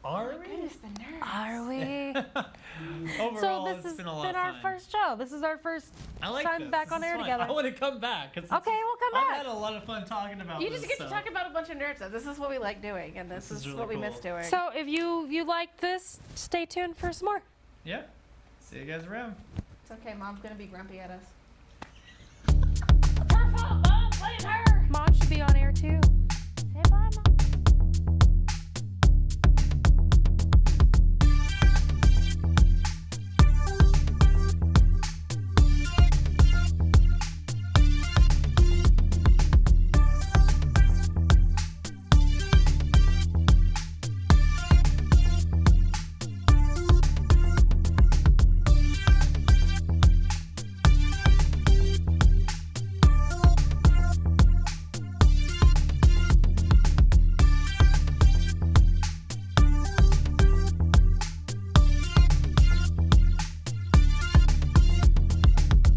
[SPEAKER 3] Are we?
[SPEAKER 2] Goodness, the nerds.
[SPEAKER 1] Are we?
[SPEAKER 3] Overall,
[SPEAKER 1] So this
[SPEAKER 3] it's
[SPEAKER 1] has
[SPEAKER 3] been a lot
[SPEAKER 1] been
[SPEAKER 3] of
[SPEAKER 1] our
[SPEAKER 3] fun.
[SPEAKER 1] first show. This is our first
[SPEAKER 3] I like
[SPEAKER 1] time
[SPEAKER 3] this.
[SPEAKER 1] back
[SPEAKER 3] This
[SPEAKER 1] on
[SPEAKER 3] is
[SPEAKER 1] air
[SPEAKER 3] fun.
[SPEAKER 1] together.
[SPEAKER 3] I want to come back. 'cause
[SPEAKER 1] Okay, we'll come
[SPEAKER 3] I've
[SPEAKER 1] back.
[SPEAKER 3] had a lot of fun talking about
[SPEAKER 2] You
[SPEAKER 3] this.
[SPEAKER 2] just get to
[SPEAKER 3] so-
[SPEAKER 2] talk about a bunch of nerd stuff. This is what we like doing, and this is
[SPEAKER 3] really
[SPEAKER 2] what we miss
[SPEAKER 3] cool.
[SPEAKER 2] doing.
[SPEAKER 1] So if you liked this, stay tuned for some more.
[SPEAKER 3] Yeah. See you guys around.
[SPEAKER 2] It's okay, Mom's going to be grumpy at us.